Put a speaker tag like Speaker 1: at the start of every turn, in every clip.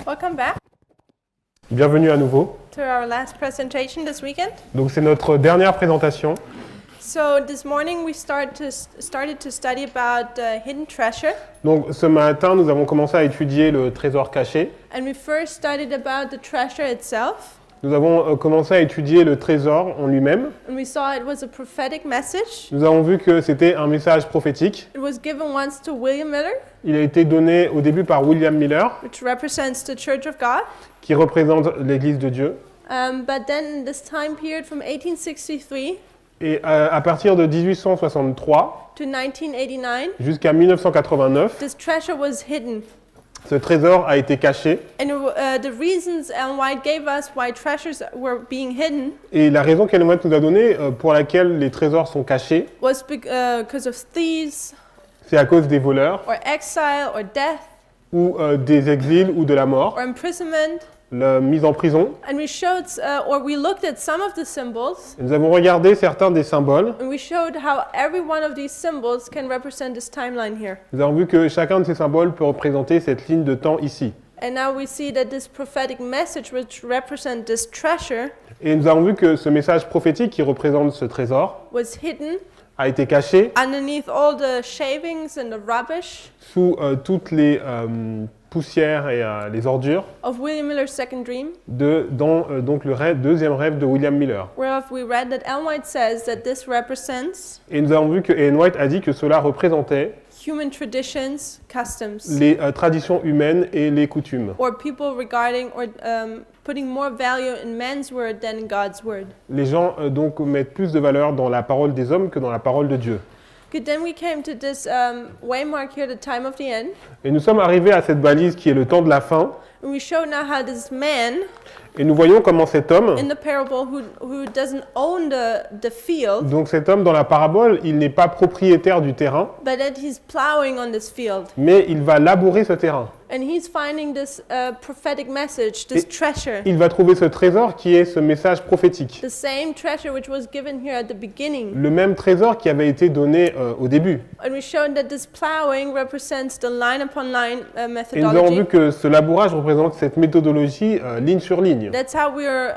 Speaker 1: Welcome back
Speaker 2: Bienvenue à nouveau.
Speaker 1: to our last presentation this weekend.
Speaker 2: Donc c'est notre dernière présentation.
Speaker 1: So this morning we started to study about hidden treasure,
Speaker 2: Donc ce matin, nous avons commencé à étudier le trésor caché.
Speaker 1: and we first studied about the treasure itself,
Speaker 2: Nous avons commencé à étudier le trésor en lui-même.
Speaker 1: and we saw it was a prophetic message.
Speaker 2: Nous avons vu que c'était un message prophétique.
Speaker 1: It was given once to William Miller,
Speaker 2: Il a été donné au début par William Miller,
Speaker 1: which represents the Church of God.
Speaker 2: qui représente l'Église de Dieu.
Speaker 1: But then in this time period from 1863
Speaker 2: Et à partir de 1863
Speaker 1: to 1989,
Speaker 2: jusqu'à 1989,
Speaker 1: this treasure was hidden.
Speaker 2: ce trésor a été caché.
Speaker 1: And the reasons Ellen White gave us why treasures were being hidden
Speaker 2: Et la raison qu'Ellen White nous a donnée pour laquelle les trésors sont cachés,
Speaker 1: was because of thieves,
Speaker 2: c'est à cause des voleurs,
Speaker 1: or exile, or death,
Speaker 2: ou des exils, ou de la mort,
Speaker 1: or imprisonment.
Speaker 2: la mise en prison.
Speaker 1: And we showed, or we looked at some of the symbols,
Speaker 2: Nous avons regardé certains des symboles.
Speaker 1: and we showed how every one of these symbols can represent this timeline here.
Speaker 2: Nous avons vu que chacun de ces symboles peut représenter cette ligne de temps ici.
Speaker 1: And now we see that this prophetic message, which represents this treasure,
Speaker 2: Et nous avons vu que ce message prophétique qui représente ce trésor
Speaker 1: was hidden
Speaker 2: a été caché
Speaker 1: underneath all the shavings and the rubbish
Speaker 2: sous toutes les poussières et les ordures
Speaker 1: of William Miller's second dream,
Speaker 2: dans donc le deuxième rêve de William Miller.
Speaker 1: whereof we read that Ellen White says that this represents
Speaker 2: Et nous avons vu que Ellen White a dit que cela représentait
Speaker 1: human traditions, customs,
Speaker 2: les traditions humaines et les coutumes.
Speaker 1: or people regarding or putting more value in man's word than in God's word.
Speaker 2: Les gens donc mettent plus de valeur dans la parole des hommes que dans la parole de Dieu.
Speaker 1: Good, then we came to this waymark here, the time of the end,
Speaker 2: Et nous sommes arrivés à cette balise qui est le temps de la fin.
Speaker 1: and we showed now how this man
Speaker 2: Et nous voyons comment cet homme,
Speaker 1: in the parable who doesn't own the field,
Speaker 2: donc cet homme dans la parabole, il n'est pas propriétaire du terrain,
Speaker 1: but that he's plowing on this field.
Speaker 2: mais il va labourer ce terrain.
Speaker 1: And he's finding this prophetic message, this treasure,
Speaker 2: Il va trouver ce trésor qui est ce message prophétique.
Speaker 1: the same treasure which was given here at the beginning.
Speaker 2: Le même trésor qui avait été donné au début.
Speaker 1: And we showed that this plowing represents the line upon line
Speaker 2: Et nous avons vu
Speaker 1: methodology.
Speaker 2: que ce labourage représente cette méthodologie ligne sur ligne.
Speaker 1: That's how we are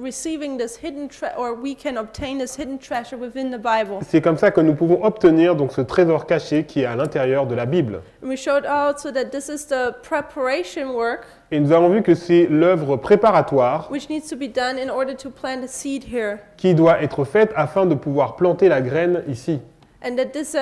Speaker 1: receiving this hidden or we can obtain this hidden treasure within the Bible.
Speaker 2: C'est comme ça que nous pouvons obtenir donc ce trésor caché qui est à l'intérieur de la Bible.
Speaker 1: And we showed also that this is the preparation work
Speaker 2: Et nous avons vu que c'est l'œuvre préparatoire
Speaker 1: which needs to be done in order to plant a seed here.
Speaker 2: qui doit être faite afin de pouvoir planter la graine ici.
Speaker 1: And that this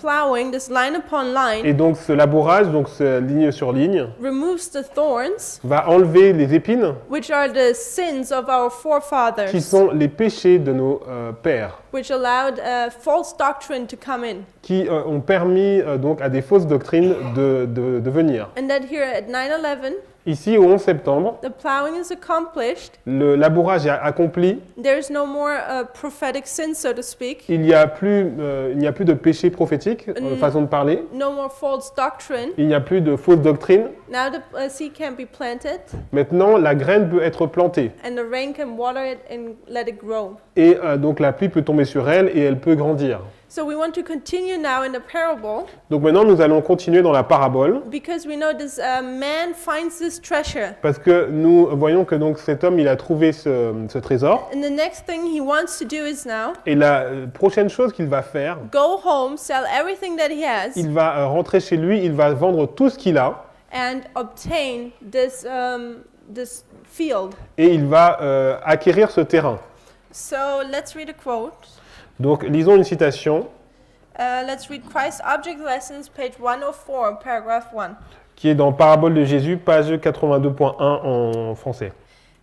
Speaker 1: plowing, this line upon
Speaker 2: Et
Speaker 1: line,
Speaker 2: donc ce labourage, donc ce ligne sur ligne,
Speaker 1: removes the thorns,
Speaker 2: va enlever les épines
Speaker 1: which are the sins of our
Speaker 2: qui
Speaker 1: forefathers,
Speaker 2: sont les péchés de nos pères,
Speaker 1: which allowed false doctrine to come in.
Speaker 2: qui ont permis donc à des fausses doctrines de venir.
Speaker 1: And that here at 9/11,
Speaker 2: Ici, au 11 septembre,
Speaker 1: the plowing is accomplished.
Speaker 2: le labourage est accompli.
Speaker 1: There is no more prophetic sin, so to speak.
Speaker 2: Il n'y a plus de péché prophétique, façon de parler.
Speaker 1: No more false doctrine.
Speaker 2: Il n'y a plus de fausses doctrines.
Speaker 1: Now the seed can be planted,
Speaker 2: Maintenant, la graine peut être plantée.
Speaker 1: and the rain can water it and let it grow.
Speaker 2: Et donc la pluie peut tomber sur elle et elle peut grandir.
Speaker 1: So we want to continue now in the parable
Speaker 2: Donc maintenant, nous allons continuer dans la parabole.
Speaker 1: because we know this man finds this treasure.
Speaker 2: Parce que nous voyons que donc cet homme, il a trouvé ce trésor.
Speaker 1: And the next thing he wants to do is now
Speaker 2: Et la prochaine chose qu'il va faire,
Speaker 1: go home, sell everything that he has,
Speaker 2: il va rentrer chez lui, il va vendre tout ce qu'il a
Speaker 1: and obtain this field.
Speaker 2: et il va acquérir ce terrain.
Speaker 1: So let's read a quote.
Speaker 2: Donc lisons une citation
Speaker 1: Let's read Christ Object Lessons, page 104, paragraph 1.
Speaker 2: qui est dans Parabole de Jésus, page 82.1 en français.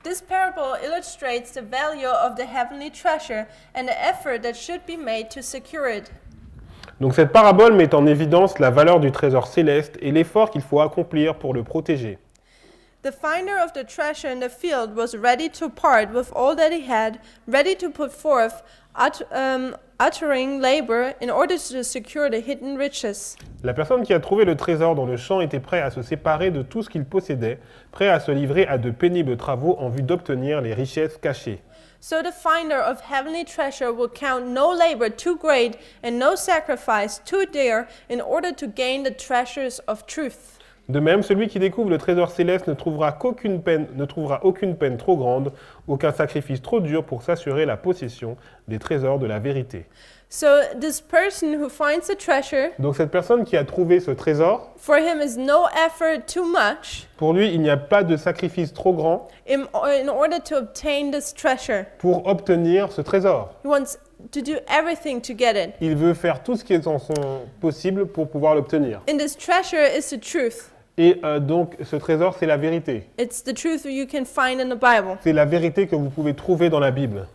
Speaker 1: This parable illustrates the value of the heavenly treasure and the effort that should be made to secure it.
Speaker 2: Donc cette parabole met en évidence la valeur du trésor céleste et l'effort qu'il faut accomplir pour le protéger.
Speaker 1: The finder of the treasure in the field was ready to part with all that he had, ready to put forth uttering labor in order to secure the hidden riches.
Speaker 2: La personne qui a trouvé le trésor dans le champ était prêt à se séparer de tout ce qu'il possédait, prêt à se livrer à de pénibles travaux en vue d'obtenir les richesses cachées.
Speaker 1: So the finder of heavenly treasure will count no labor too great and no sacrifice too dear in order to gain the treasures of truth.
Speaker 2: De même, celui qui découvre le trésor céleste ne trouvera aucune peine trop grande, aucun sacrifice trop dur pour s'assurer la possession des trésors de la vérité.
Speaker 1: So this person who finds the treasure,
Speaker 2: Donc cette personne qui a trouvé ce trésor,
Speaker 1: for him is no effort too much
Speaker 2: pour lui, il n'y a pas de sacrifice trop grand
Speaker 1: in order to obtain this treasure.
Speaker 2: pour obtenir ce trésor.
Speaker 1: He wants to do everything to get it.
Speaker 2: Il veut faire tout ce qui est en son possible pour pouvoir l'obtenir.
Speaker 1: And this treasure is the truth.
Speaker 2: Et donc ce trésor, c'est la vérité.
Speaker 1: It's the truth you can find in the Bible.
Speaker 2: C'est la vérité que vous pouvez trouver dans la Bible.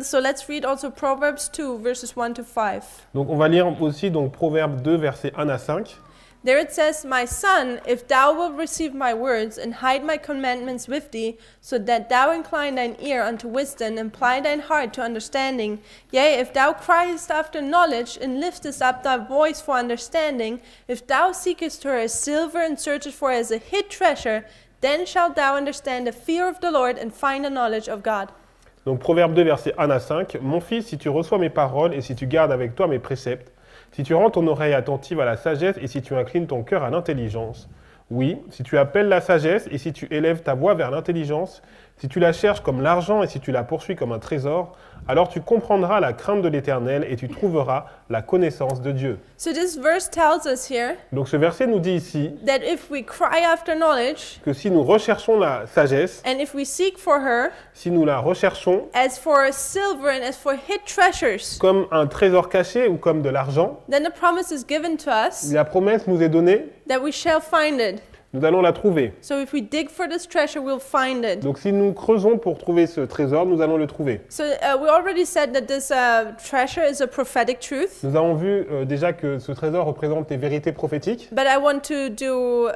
Speaker 1: So let's read also Proverbs 2, verses 1 to 5.
Speaker 2: Donc on va lire aussi donc Proverbes 2, versets 1 à 5.
Speaker 1: There it says, My son, if thou wilt receive my words, and hide my commandments with thee, so that thou incline thine ear unto wisdom, and ply thine heart to understanding, yea, if thou criest after knowledge, and liftest up thy voice for understanding, if thou seekest her as silver, and searchest for her as a hid treasure, then shalt thou understand the fear of the Lord, and find the knowledge of God.
Speaker 2: Donc Proverbe 2, versets 1 à 5. Mon fils, si tu reçois mes paroles, et si tu gardes avec toi mes préceptes, si tu rends ton oreille attentive à la sagesse et si tu inclines ton cœur à l'intelligence, oui, si tu appelles la sagesse et si tu élèves ta voix vers l'intelligence, si tu la cherches comme l'argent et si tu la poursuis comme un trésor, alors tu comprendras la crainte de l'Éternel et tu trouveras la connaissance de Dieu.
Speaker 1: So this verse tells us here
Speaker 2: Donc ce verset nous dit ici
Speaker 1: that if we cry after knowledge,
Speaker 2: que si nous recherchons la sagesse,
Speaker 1: and if we seek for her,
Speaker 2: si nous la recherchons
Speaker 1: as for silver and as for hid treasures,
Speaker 2: comme un trésor caché ou comme de l'argent,
Speaker 1: then the promise is given to us
Speaker 2: la promesse nous est donnée,
Speaker 1: that we shall find it.
Speaker 2: nous allons la trouver.
Speaker 1: So if we dig for this treasure, we'll find it.
Speaker 2: Donc si nous creusons pour trouver ce trésor, nous allons le trouver.
Speaker 1: So we already said that this treasure is a prophetic truth,
Speaker 2: Nous avons vu déjà que ce trésor représente les vérités prophétiques,
Speaker 1: but I want to do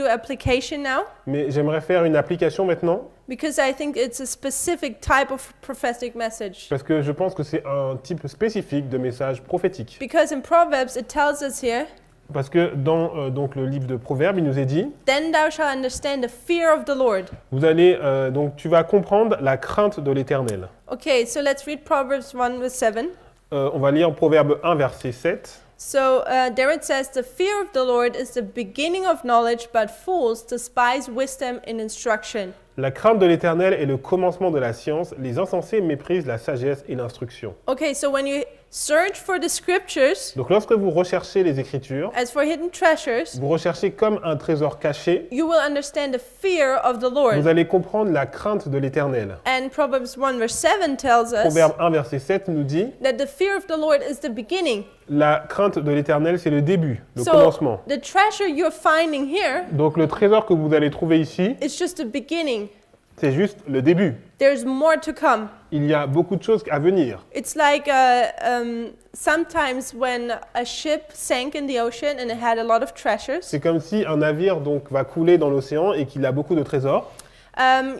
Speaker 1: application now
Speaker 2: mais j'aimerais faire une application maintenant,
Speaker 1: because I think it's a specific type of prophetic message.
Speaker 2: parce que je pense que c'est un type spécifique de message prophétique.
Speaker 1: Because in Proverbs it tells us here,
Speaker 2: Parce que dans donc le livre de Proverbes, il nous est dit,
Speaker 1: then thou shalt understand the fear of the Lord.
Speaker 2: vous allez donc tu vas comprendre la crainte de l'Éternel.
Speaker 1: Okay, so let's read Proverbs 1 verse 7.
Speaker 2: On va lire Proverbe 1 verset 7.
Speaker 1: So there it says, the fear of the Lord is the beginning of knowledge, but fools despise wisdom and instruction.
Speaker 2: La crainte de l'Éternel est le commencement de la science. Les insensés méprisent la sagesse et l'instruction.
Speaker 1: Okay, so when you search for the scriptures
Speaker 2: Donc lorsque vous recherchez les Écritures,
Speaker 1: as for hidden treasures,
Speaker 2: vous recherchez comme un trésor caché,
Speaker 1: you will understand the fear of the Lord.
Speaker 2: vous allez comprendre la crainte de l'Éternel.
Speaker 1: And Proverbs 1 verse 7 tells us
Speaker 2: Proverbe 1 verset 7 nous dit,
Speaker 1: that the fear of the Lord is the beginning.
Speaker 2: la crainte de l'Éternel c'est le début, le
Speaker 1: So
Speaker 2: commencement.
Speaker 1: the treasure you're finding here
Speaker 2: Donc le trésor que vous allez trouver ici,
Speaker 1: is just the beginning.
Speaker 2: c'est juste le début.
Speaker 1: There's more to come.
Speaker 2: Il y a beaucoup de choses à venir.
Speaker 1: It's like sometimes when a ship sank in the ocean and it had a lot of treasures,
Speaker 2: C'est comme si un navire donc va couler dans l'océan et qu'il a beaucoup de trésors.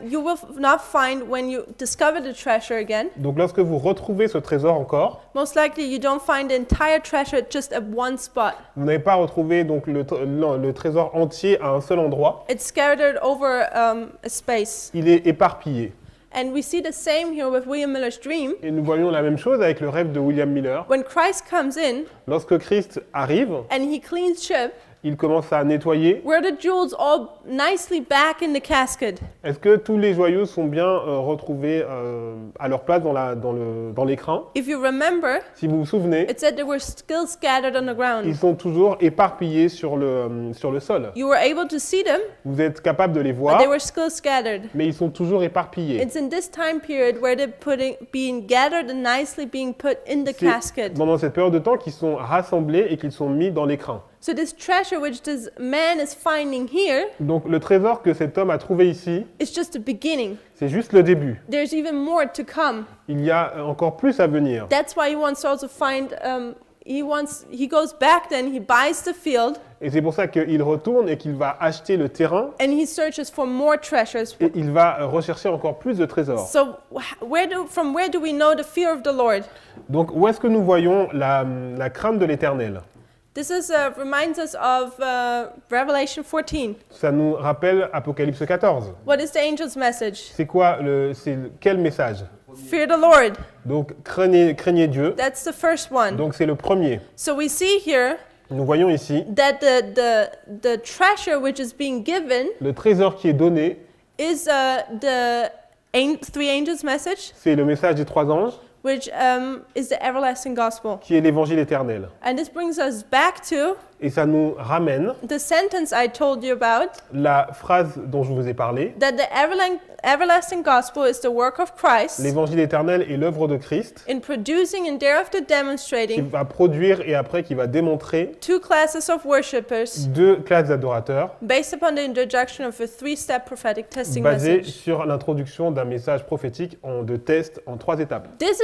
Speaker 1: you will not find when you discover the treasure again.
Speaker 2: Donc lorsque vous retrouvez ce trésor encore,
Speaker 1: Most likely you don't find the entire treasure just at one spot.
Speaker 2: vous n'avez pas retrouvé donc le trésor entier à un seul endroit.
Speaker 1: It's scattered over a space.
Speaker 2: Il est éparpillé.
Speaker 1: And we see the same here with William Miller's dream.
Speaker 2: Et nous voyons la même chose avec le rêve de William Miller.
Speaker 1: When Christ comes in
Speaker 2: Lorsque Christ arrive,
Speaker 1: and he cleans ship,
Speaker 2: il commence à nettoyer.
Speaker 1: were the jewels all nicely back in the casket?
Speaker 2: Est-ce que tous les joyaux sont bien retrouvés à leur place dans l'écrin?
Speaker 1: If you remember,
Speaker 2: Si vous vous souvenez,
Speaker 1: it said they were still scattered on the
Speaker 2: ils
Speaker 1: ground.
Speaker 2: sont toujours éparpillés sur le sol.
Speaker 1: You were able to see them,
Speaker 2: Vous êtes capable de les
Speaker 1: but
Speaker 2: voir,
Speaker 1: they were still scattered.
Speaker 2: mais ils sont toujours éparpillés.
Speaker 1: It's in this time period where they're being gathered and nicely being put in the
Speaker 2: C'est
Speaker 1: casket.
Speaker 2: pendant cette période de temps qu'ils sont rassemblés et qu'ils sont mis dans l'écrin.
Speaker 1: So this treasure which this man is finding here
Speaker 2: Donc le trésor que cet homme a trouvé ici,
Speaker 1: is just the beginning.
Speaker 2: c'est juste le début.
Speaker 1: There's even more to come.
Speaker 2: Il y a encore plus à venir.
Speaker 1: That's why he wants to also find. He goes back then. He buys the field
Speaker 2: Et c'est pour ça qu'il retourne et qu'il va acheter le terrain
Speaker 1: and he searches for more treasures.
Speaker 2: et il va rechercher encore plus de trésors.
Speaker 1: So from where do we know the fear of the Lord?
Speaker 2: Donc où est-ce que nous voyons la crainte de l'Éternel?
Speaker 1: This reminds us of Revelation 14.
Speaker 2: Ça nous rappelle Apocalypse 14.
Speaker 1: What is the angel's message?
Speaker 2: C'est quoi quel message?
Speaker 1: Fear the Lord.
Speaker 2: Donc craignez Dieu.
Speaker 1: That's the first one.
Speaker 2: Donc c'est le premier.
Speaker 1: So we see here
Speaker 2: Nous voyons ici
Speaker 1: that the treasure which is being given
Speaker 2: le trésor qui est donné,
Speaker 1: is the three angels' message,
Speaker 2: c'est le message des 3 anges,
Speaker 1: which is the everlasting gospel.
Speaker 2: qui est l'évangile éternel.
Speaker 1: And this brings us back to
Speaker 2: Et ça nous ramène
Speaker 1: the sentence I told you about,
Speaker 2: la phrase dont je vous ai parlé.
Speaker 1: that the everlasting gospel is the work of Christ
Speaker 2: L'évangile éternel est l'œuvre de Christ
Speaker 1: in producing and thereafter
Speaker 2: qui
Speaker 1: demonstrating
Speaker 2: va produire et après qui va démontrer
Speaker 1: two classes of worshippers
Speaker 2: 2 classes d'adorateurs
Speaker 1: based upon the introduction of a three-step prophetic testing
Speaker 2: basées
Speaker 1: message.
Speaker 2: sur l'introduction d'un message prophétique de test en 3 étapes.
Speaker 1: This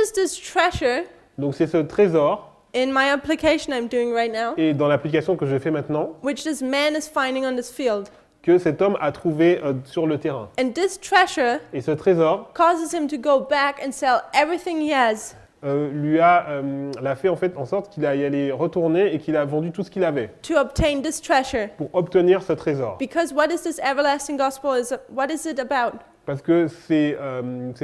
Speaker 1: treasure
Speaker 2: Donc c'est ce trésor,
Speaker 1: in my application I'm doing right now,
Speaker 2: et dans l'application que je fais maintenant,
Speaker 1: which this man is finding on this field.
Speaker 2: que cet homme a trouvé sur le terrain.
Speaker 1: And this treasure
Speaker 2: Et ce trésor
Speaker 1: causes him to go back and sell everything he has
Speaker 2: l'a fait en fait en sorte qu'il a y aller retourner et qu'il a vendu tout ce qu'il avait
Speaker 1: to obtain this treasure.
Speaker 2: pour obtenir ce trésor.
Speaker 1: Because what is this everlasting gospel? What is it about?
Speaker 2: Parce que c'est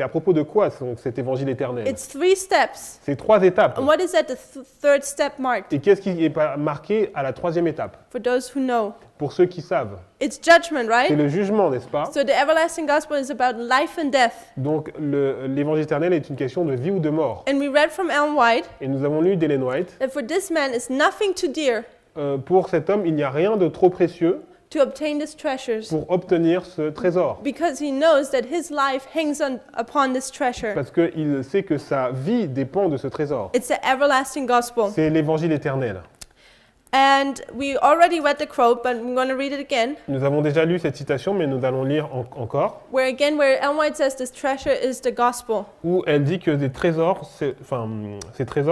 Speaker 2: à propos de quoi cet évangile éternel?
Speaker 1: It's 3 steps.
Speaker 2: C'est 3 étapes.
Speaker 1: And what is at the third step marked?
Speaker 2: Et qu'est-ce qui est marqué à la 3e étape?
Speaker 1: For those who know.
Speaker 2: Pour ceux qui savent.
Speaker 1: It's judgment,
Speaker 2: C'est
Speaker 1: right?
Speaker 2: le jugement, n'est-ce pas?
Speaker 1: So the everlasting gospel is about life and death.
Speaker 2: Donc l'évangile éternel est une question de vie ou de mort.
Speaker 1: And we read from Ellen White
Speaker 2: Et nous avons lu d'Ellen White,
Speaker 1: that for this man is nothing too dear
Speaker 2: pour cet homme, il n'y a rien de trop précieux
Speaker 1: to obtain these treasures
Speaker 2: pour obtenir ce trésor.
Speaker 1: because he knows that his life hangs upon this treasure.
Speaker 2: Parce qu'il sait que sa vie dépend de ce trésor.
Speaker 1: It's the everlasting gospel.
Speaker 2: C'est l'évangile éternel.
Speaker 1: And we already read the quote, but I'm going to read it again.
Speaker 2: Nous avons déjà lu cette citation, mais nous allons lire encore,
Speaker 1: Where Ellen White says this treasure is the gospel.
Speaker 2: où elle dit que ces trésors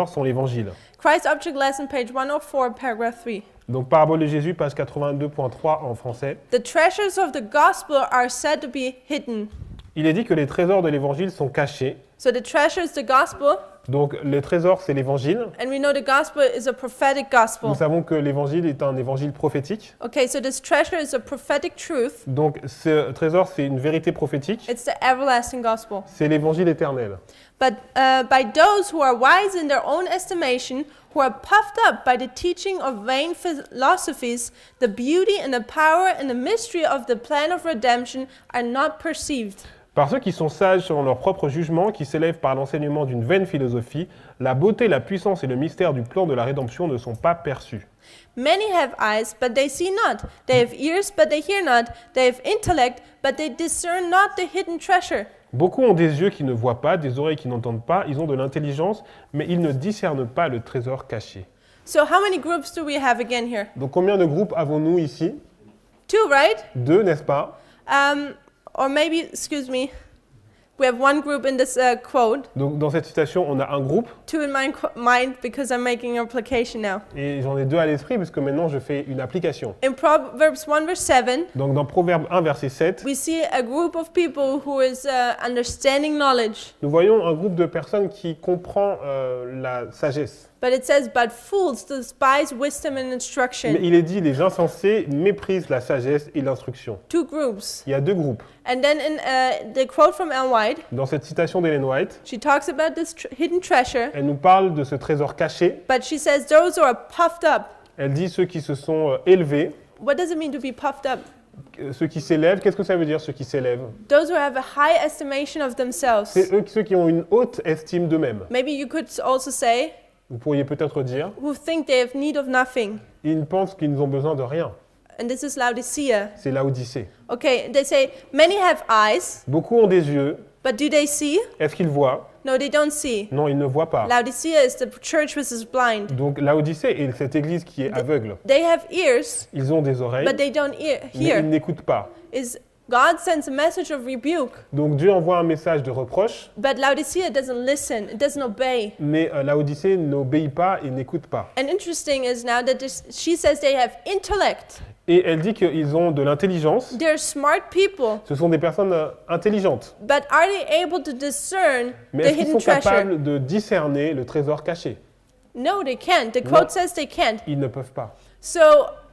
Speaker 2: sont l'évangile.
Speaker 1: Christ Object Lesson, page 104, paragraph 3.
Speaker 2: Donc Parabole de Jésus, page 82.3 en français.
Speaker 1: The treasures of the gospel are said to be hidden.
Speaker 2: Il est dit que les trésors de l'évangile sont cachés.
Speaker 1: So the treasure is the gospel,
Speaker 2: Donc les trésors, c'est l'évangile.
Speaker 1: and we know the gospel is a prophetic
Speaker 2: Nous
Speaker 1: gospel.
Speaker 2: savons que l'évangile est un évangile prophétique.
Speaker 1: Okay, so this treasure is a prophetic truth.
Speaker 2: Donc ce trésor, c'est une vérité prophétique.
Speaker 1: It's the everlasting gospel.
Speaker 2: C'est l'évangile éternel.
Speaker 1: But by those who are wise in their own estimation, who are puffed up by the teaching of vain philosophies, the beauty and the power and the mystery of the plan of redemption are not perceived.
Speaker 2: Par ceux qui sont sages selon leur propre jugement, qui s'élèvent par l'enseignement d'une vaine philosophie, la beauté, la puissance et le mystère du plan de la rédemption ne sont pas perçus.
Speaker 1: Many have eyes, but they see not. They have ears, but they hear not. They have intellect, but they discern not the hidden treasure.
Speaker 2: Beaucoup ont des yeux qui ne voient pas, des oreilles qui n'entendent pas, ils ont de l'intelligence, mais ils ne discernent pas le trésor caché.
Speaker 1: So how many groups do we have again here?
Speaker 2: Donc combien de groupes avons-nous ici?
Speaker 1: 2, right?
Speaker 2: 2, n'est-ce pas?
Speaker 1: Or maybe, excuse me, we have 1 group in this quote.
Speaker 2: Donc dans cette citation, on a un groupe,
Speaker 1: 2 in my mind because I'm making an application now.
Speaker 2: et j'en ai 2 à l'esprit, puisque maintenant je fais une application.
Speaker 1: In Proverbs 1 verse 7,
Speaker 2: Donc dans Proverbe 1, verset 7,
Speaker 1: we see a group of people who is understanding knowledge.
Speaker 2: nous voyons un groupe de personnes qui comprend la sagesse.
Speaker 1: But it says, but fools despise wisdom and
Speaker 2: Mais
Speaker 1: instruction.
Speaker 2: il est dit, les insensés méprisent la sagesse et l'instruction.
Speaker 1: 2 groups.
Speaker 2: Il y a 2 groupes.
Speaker 1: And then in the quote from Ellen White,
Speaker 2: Dans cette citation d'Ellen White,
Speaker 1: she talks about this hidden treasure,
Speaker 2: elle nous parle de ce trésor caché.
Speaker 1: but she says those who are puffed up.
Speaker 2: Elle dit ceux qui se sont élevés,
Speaker 1: What does it mean to be puffed up?
Speaker 2: ceux qui s'élèvent. Qu'est-ce que ça veut dire, ceux qui s'élèvent?
Speaker 1: Those who have a high estimation of themselves.
Speaker 2: C'est ceux qui ont une haute estime d'eux-mêmes.
Speaker 1: Maybe you could also say,
Speaker 2: Vous pourriez peut-être dire,
Speaker 1: who think they have need of nothing.
Speaker 2: ils pensent qu'ils n'ont besoin de rien.
Speaker 1: And this is Laodicea.
Speaker 2: C'est Laodicée.
Speaker 1: Okay, they say, many have eyes,
Speaker 2: Beaucoup ont des yeux.
Speaker 1: but do they see?
Speaker 2: Est-ce qu'ils voient?
Speaker 1: No, they don't see.
Speaker 2: Non, ils ne voient pas.
Speaker 1: Laodicea is the church which is blind.
Speaker 2: Donc Laodicée est cette église qui est aveugle.
Speaker 1: They have ears,
Speaker 2: Ils ont des oreilles,
Speaker 1: but they don't
Speaker 2: mais
Speaker 1: hear.
Speaker 2: ils n'écoutent pas.
Speaker 1: Is God sends a message of rebuke,
Speaker 2: Donc Dieu envoie un message de reproche,
Speaker 1: but Laodicea doesn't listen, it doesn't obey.
Speaker 2: mais Laodicée n'obéit pas et n'écoute pas.
Speaker 1: And interesting is now that she says they have intellect.
Speaker 2: Et elle dit qu'ils ont de l'intelligence.
Speaker 1: They're smart people,
Speaker 2: Ce sont des personnes intelligentes.
Speaker 1: but are they able to discern
Speaker 2: Mais
Speaker 1: the
Speaker 2: est-ce qu'ils
Speaker 1: hidden
Speaker 2: sont
Speaker 1: treasure?
Speaker 2: capables de discerner le trésor caché?
Speaker 1: No, they can't. The
Speaker 2: No.
Speaker 1: quote says they can't.
Speaker 2: Ils ne peuvent pas.
Speaker 1: So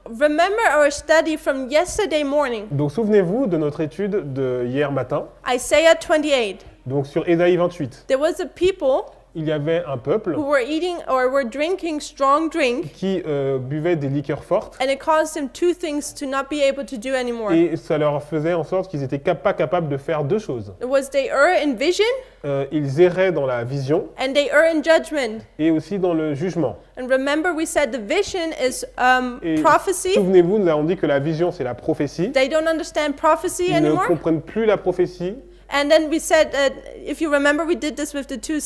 Speaker 1: remember our study from yesterday morning,
Speaker 2: Donc souvenez-vous de notre étude de hier matin,
Speaker 1: Isaiah 28.
Speaker 2: donc sur Ésaïe 28.
Speaker 1: There was a people
Speaker 2: il y avait un peuple
Speaker 1: who were eating or were drinking strong drink,
Speaker 2: qui buvait des liqueurs fortes
Speaker 1: and it caused them two things to not be able to do anymore.
Speaker 2: et ça leur faisait en sorte qu'ils n'étaient pas capables de faire deux choses.
Speaker 1: It was they err in vision
Speaker 2: Ils erraient dans la vision
Speaker 1: and they err in judgment.
Speaker 2: et aussi dans le jugement.
Speaker 1: And remember, we said the vision is
Speaker 2: Et
Speaker 1: prophecy.
Speaker 2: souvenez-vous, nous avons dit que la vision, c'est la prophétie.
Speaker 1: They don't understand prophecy
Speaker 2: Ils ne
Speaker 1: anymore.
Speaker 2: comprennent plus la prophétie.
Speaker 1: And then we said, if you remember, we did this with the two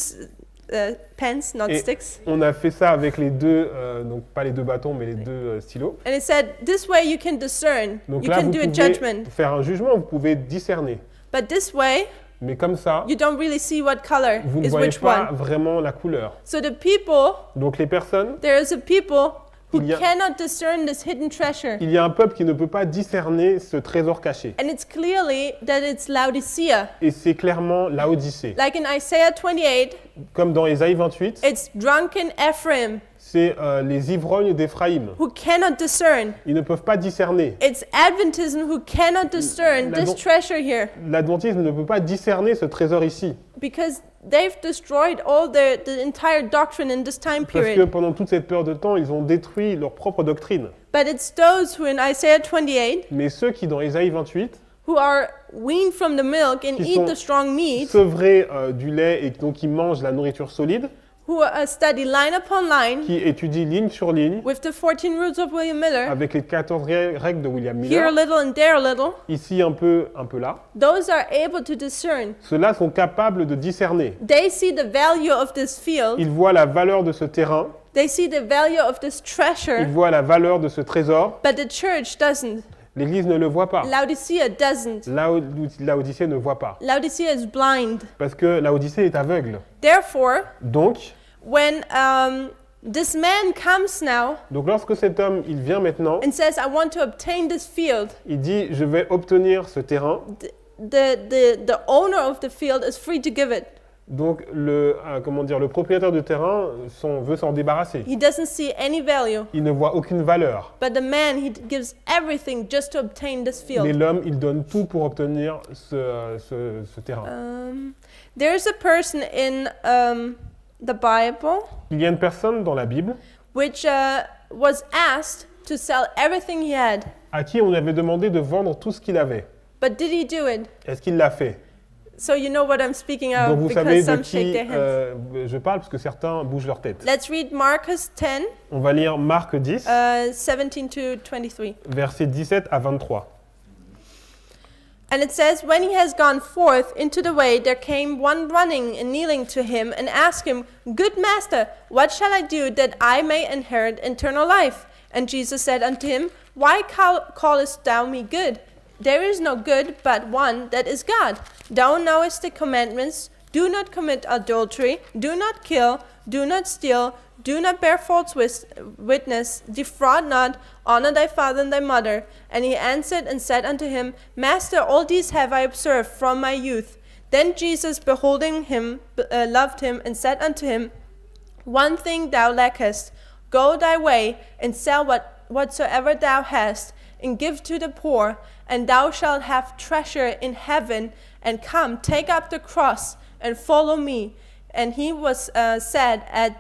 Speaker 1: pens, not
Speaker 2: Et
Speaker 1: sticks.
Speaker 2: on a fait ça avec les deux, donc pas les deux bâtons, mais les deux stylos.
Speaker 1: And it said, this way you can discern.
Speaker 2: Donc
Speaker 1: You
Speaker 2: là,
Speaker 1: can
Speaker 2: vous
Speaker 1: do a
Speaker 2: pouvez
Speaker 1: judgment.
Speaker 2: faire un jugement, vous pouvez discerner.
Speaker 1: But this way,
Speaker 2: Mais comme ça,
Speaker 1: you don't really see what color
Speaker 2: vous ne
Speaker 1: is
Speaker 2: voyez
Speaker 1: which
Speaker 2: pas
Speaker 1: one.
Speaker 2: vraiment la couleur.
Speaker 1: So the people,
Speaker 2: Donc les personnes,
Speaker 1: there is a people who
Speaker 2: Il y a-
Speaker 1: cannot discern this hidden treasure.
Speaker 2: il y a un peuple qui ne peut pas discerner ce trésor caché.
Speaker 1: And it's clearly that it's Laodicea.
Speaker 2: Et c'est clairement Laodicée.
Speaker 1: Like in Isaiah 28,
Speaker 2: Comme dans Ésaïe 28,
Speaker 1: it's drunken Ephraim
Speaker 2: c'est les ivrognes d'Éphraïm.
Speaker 1: who cannot discern.
Speaker 2: Ils ne peuvent pas discerner.
Speaker 1: It's Adventism who cannot discern
Speaker 2: La
Speaker 1: this
Speaker 2: don-
Speaker 1: treasure here
Speaker 2: L'adventisme ne peut pas discerner ce trésor ici.
Speaker 1: because they've destroyed all the entire doctrine in this time
Speaker 2: Parce que
Speaker 1: period.
Speaker 2: pendant toute cette période de temps, ils ont détruit leur propre doctrine.
Speaker 1: But it's those who in Isaiah 28
Speaker 2: Mais ceux qui, dans Ésaïe 28,
Speaker 1: who are weaned from the milk and
Speaker 2: Qui
Speaker 1: eat
Speaker 2: sont
Speaker 1: the strong meat,
Speaker 2: sevrés du lait et donc qui mangent la nourriture solide,
Speaker 1: who study line upon line
Speaker 2: qui étudient ligne sur ligne,
Speaker 1: with the 14 rules of William Miller,
Speaker 2: avec les 14 règles de William
Speaker 1: here a
Speaker 2: Miller,
Speaker 1: little and there a little,
Speaker 2: ici un peu là,
Speaker 1: those are able to discern.
Speaker 2: ceux-là sont capables de discerner.
Speaker 1: They see the value of this field.
Speaker 2: Ils voient la valeur de ce terrain,
Speaker 1: They see the value of this
Speaker 2: ils
Speaker 1: treasure,
Speaker 2: voient la valeur de ce trésor.
Speaker 1: but the church doesn't.
Speaker 2: L'Église ne le voit pas.
Speaker 1: Laodicea doesn't.
Speaker 2: Laodicée ne voit pas.
Speaker 1: Laodicea is blind.
Speaker 2: Parce que Laodicée est aveugle.
Speaker 1: Therefore,
Speaker 2: Donc
Speaker 1: when this man comes now
Speaker 2: lorsque cet homme, il vient maintenant,
Speaker 1: and says, I want to obtain this field,
Speaker 2: il dit, je vais obtenir ce terrain.
Speaker 1: the owner of the field is free to give it.
Speaker 2: Donc le propriétaire du terrain veut s'en débarrasser.
Speaker 1: He doesn't see any value.
Speaker 2: Il ne voit aucune valeur.
Speaker 1: But the man, he gives everything just to obtain this
Speaker 2: Mais
Speaker 1: field.
Speaker 2: l'homme, il donne tout pour obtenir ce terrain.
Speaker 1: There's a person in the Bible
Speaker 2: Il y a une personne dans la Bible
Speaker 1: which was asked to sell everything he had.
Speaker 2: à qui on avait demandé de vendre tout ce qu'il avait.
Speaker 1: But did he do it?
Speaker 2: Est-ce qu'il l'a fait?
Speaker 1: So you know what I'm speaking
Speaker 2: Donc
Speaker 1: of
Speaker 2: vous savez
Speaker 1: because
Speaker 2: de
Speaker 1: some shake
Speaker 2: qui
Speaker 1: their hands.
Speaker 2: je parle parce que certains bougent leur tête.
Speaker 1: Let's read Marcus 10,
Speaker 2: On va lire Marc 10,
Speaker 1: 17 to 23.
Speaker 2: versets 17 à 23.
Speaker 1: And it says, when he has gone forth into the way, there came one running and kneeling to him and asked him, Good master, what shall I do that I may inherit eternal life? And Jesus said unto him, Why callest thou me good? There is no good but one, that is God. Thou knowest the commandments: do not commit adultery, do not kill, do not steal, do not bear false witness, defraud not, honor thy father and thy mother. And he answered and said unto him, Master, all these have I observed from my youth. Then Jesus, beholding him, loved him, and said unto him, One thing thou lackest: go thy way, and sell whatsoever thou hast, and give to the poor, and thou shalt have treasure in heaven. And come, take up the cross, and follow me. And he was sad at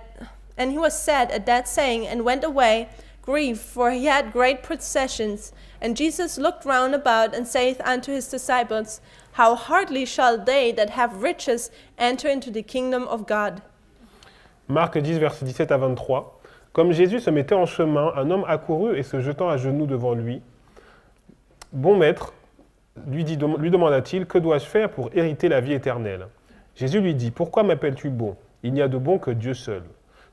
Speaker 1: that saying, and went away grieved, for he had great possessions. And Jesus looked round about, and saith unto his disciples, How hardly shall they that have riches enter into the kingdom of God?
Speaker 2: Marc 10, versets 17 à 23. Comme Jésus se mettait en chemin, un homme accourut et se jetant à genoux devant lui. Bon maître, lui demanda-t-il, que dois-je faire pour hériter la vie éternelle? Jésus lui dit, pourquoi m'appelles-tu bon? Il n'y a de bon que Dieu seul.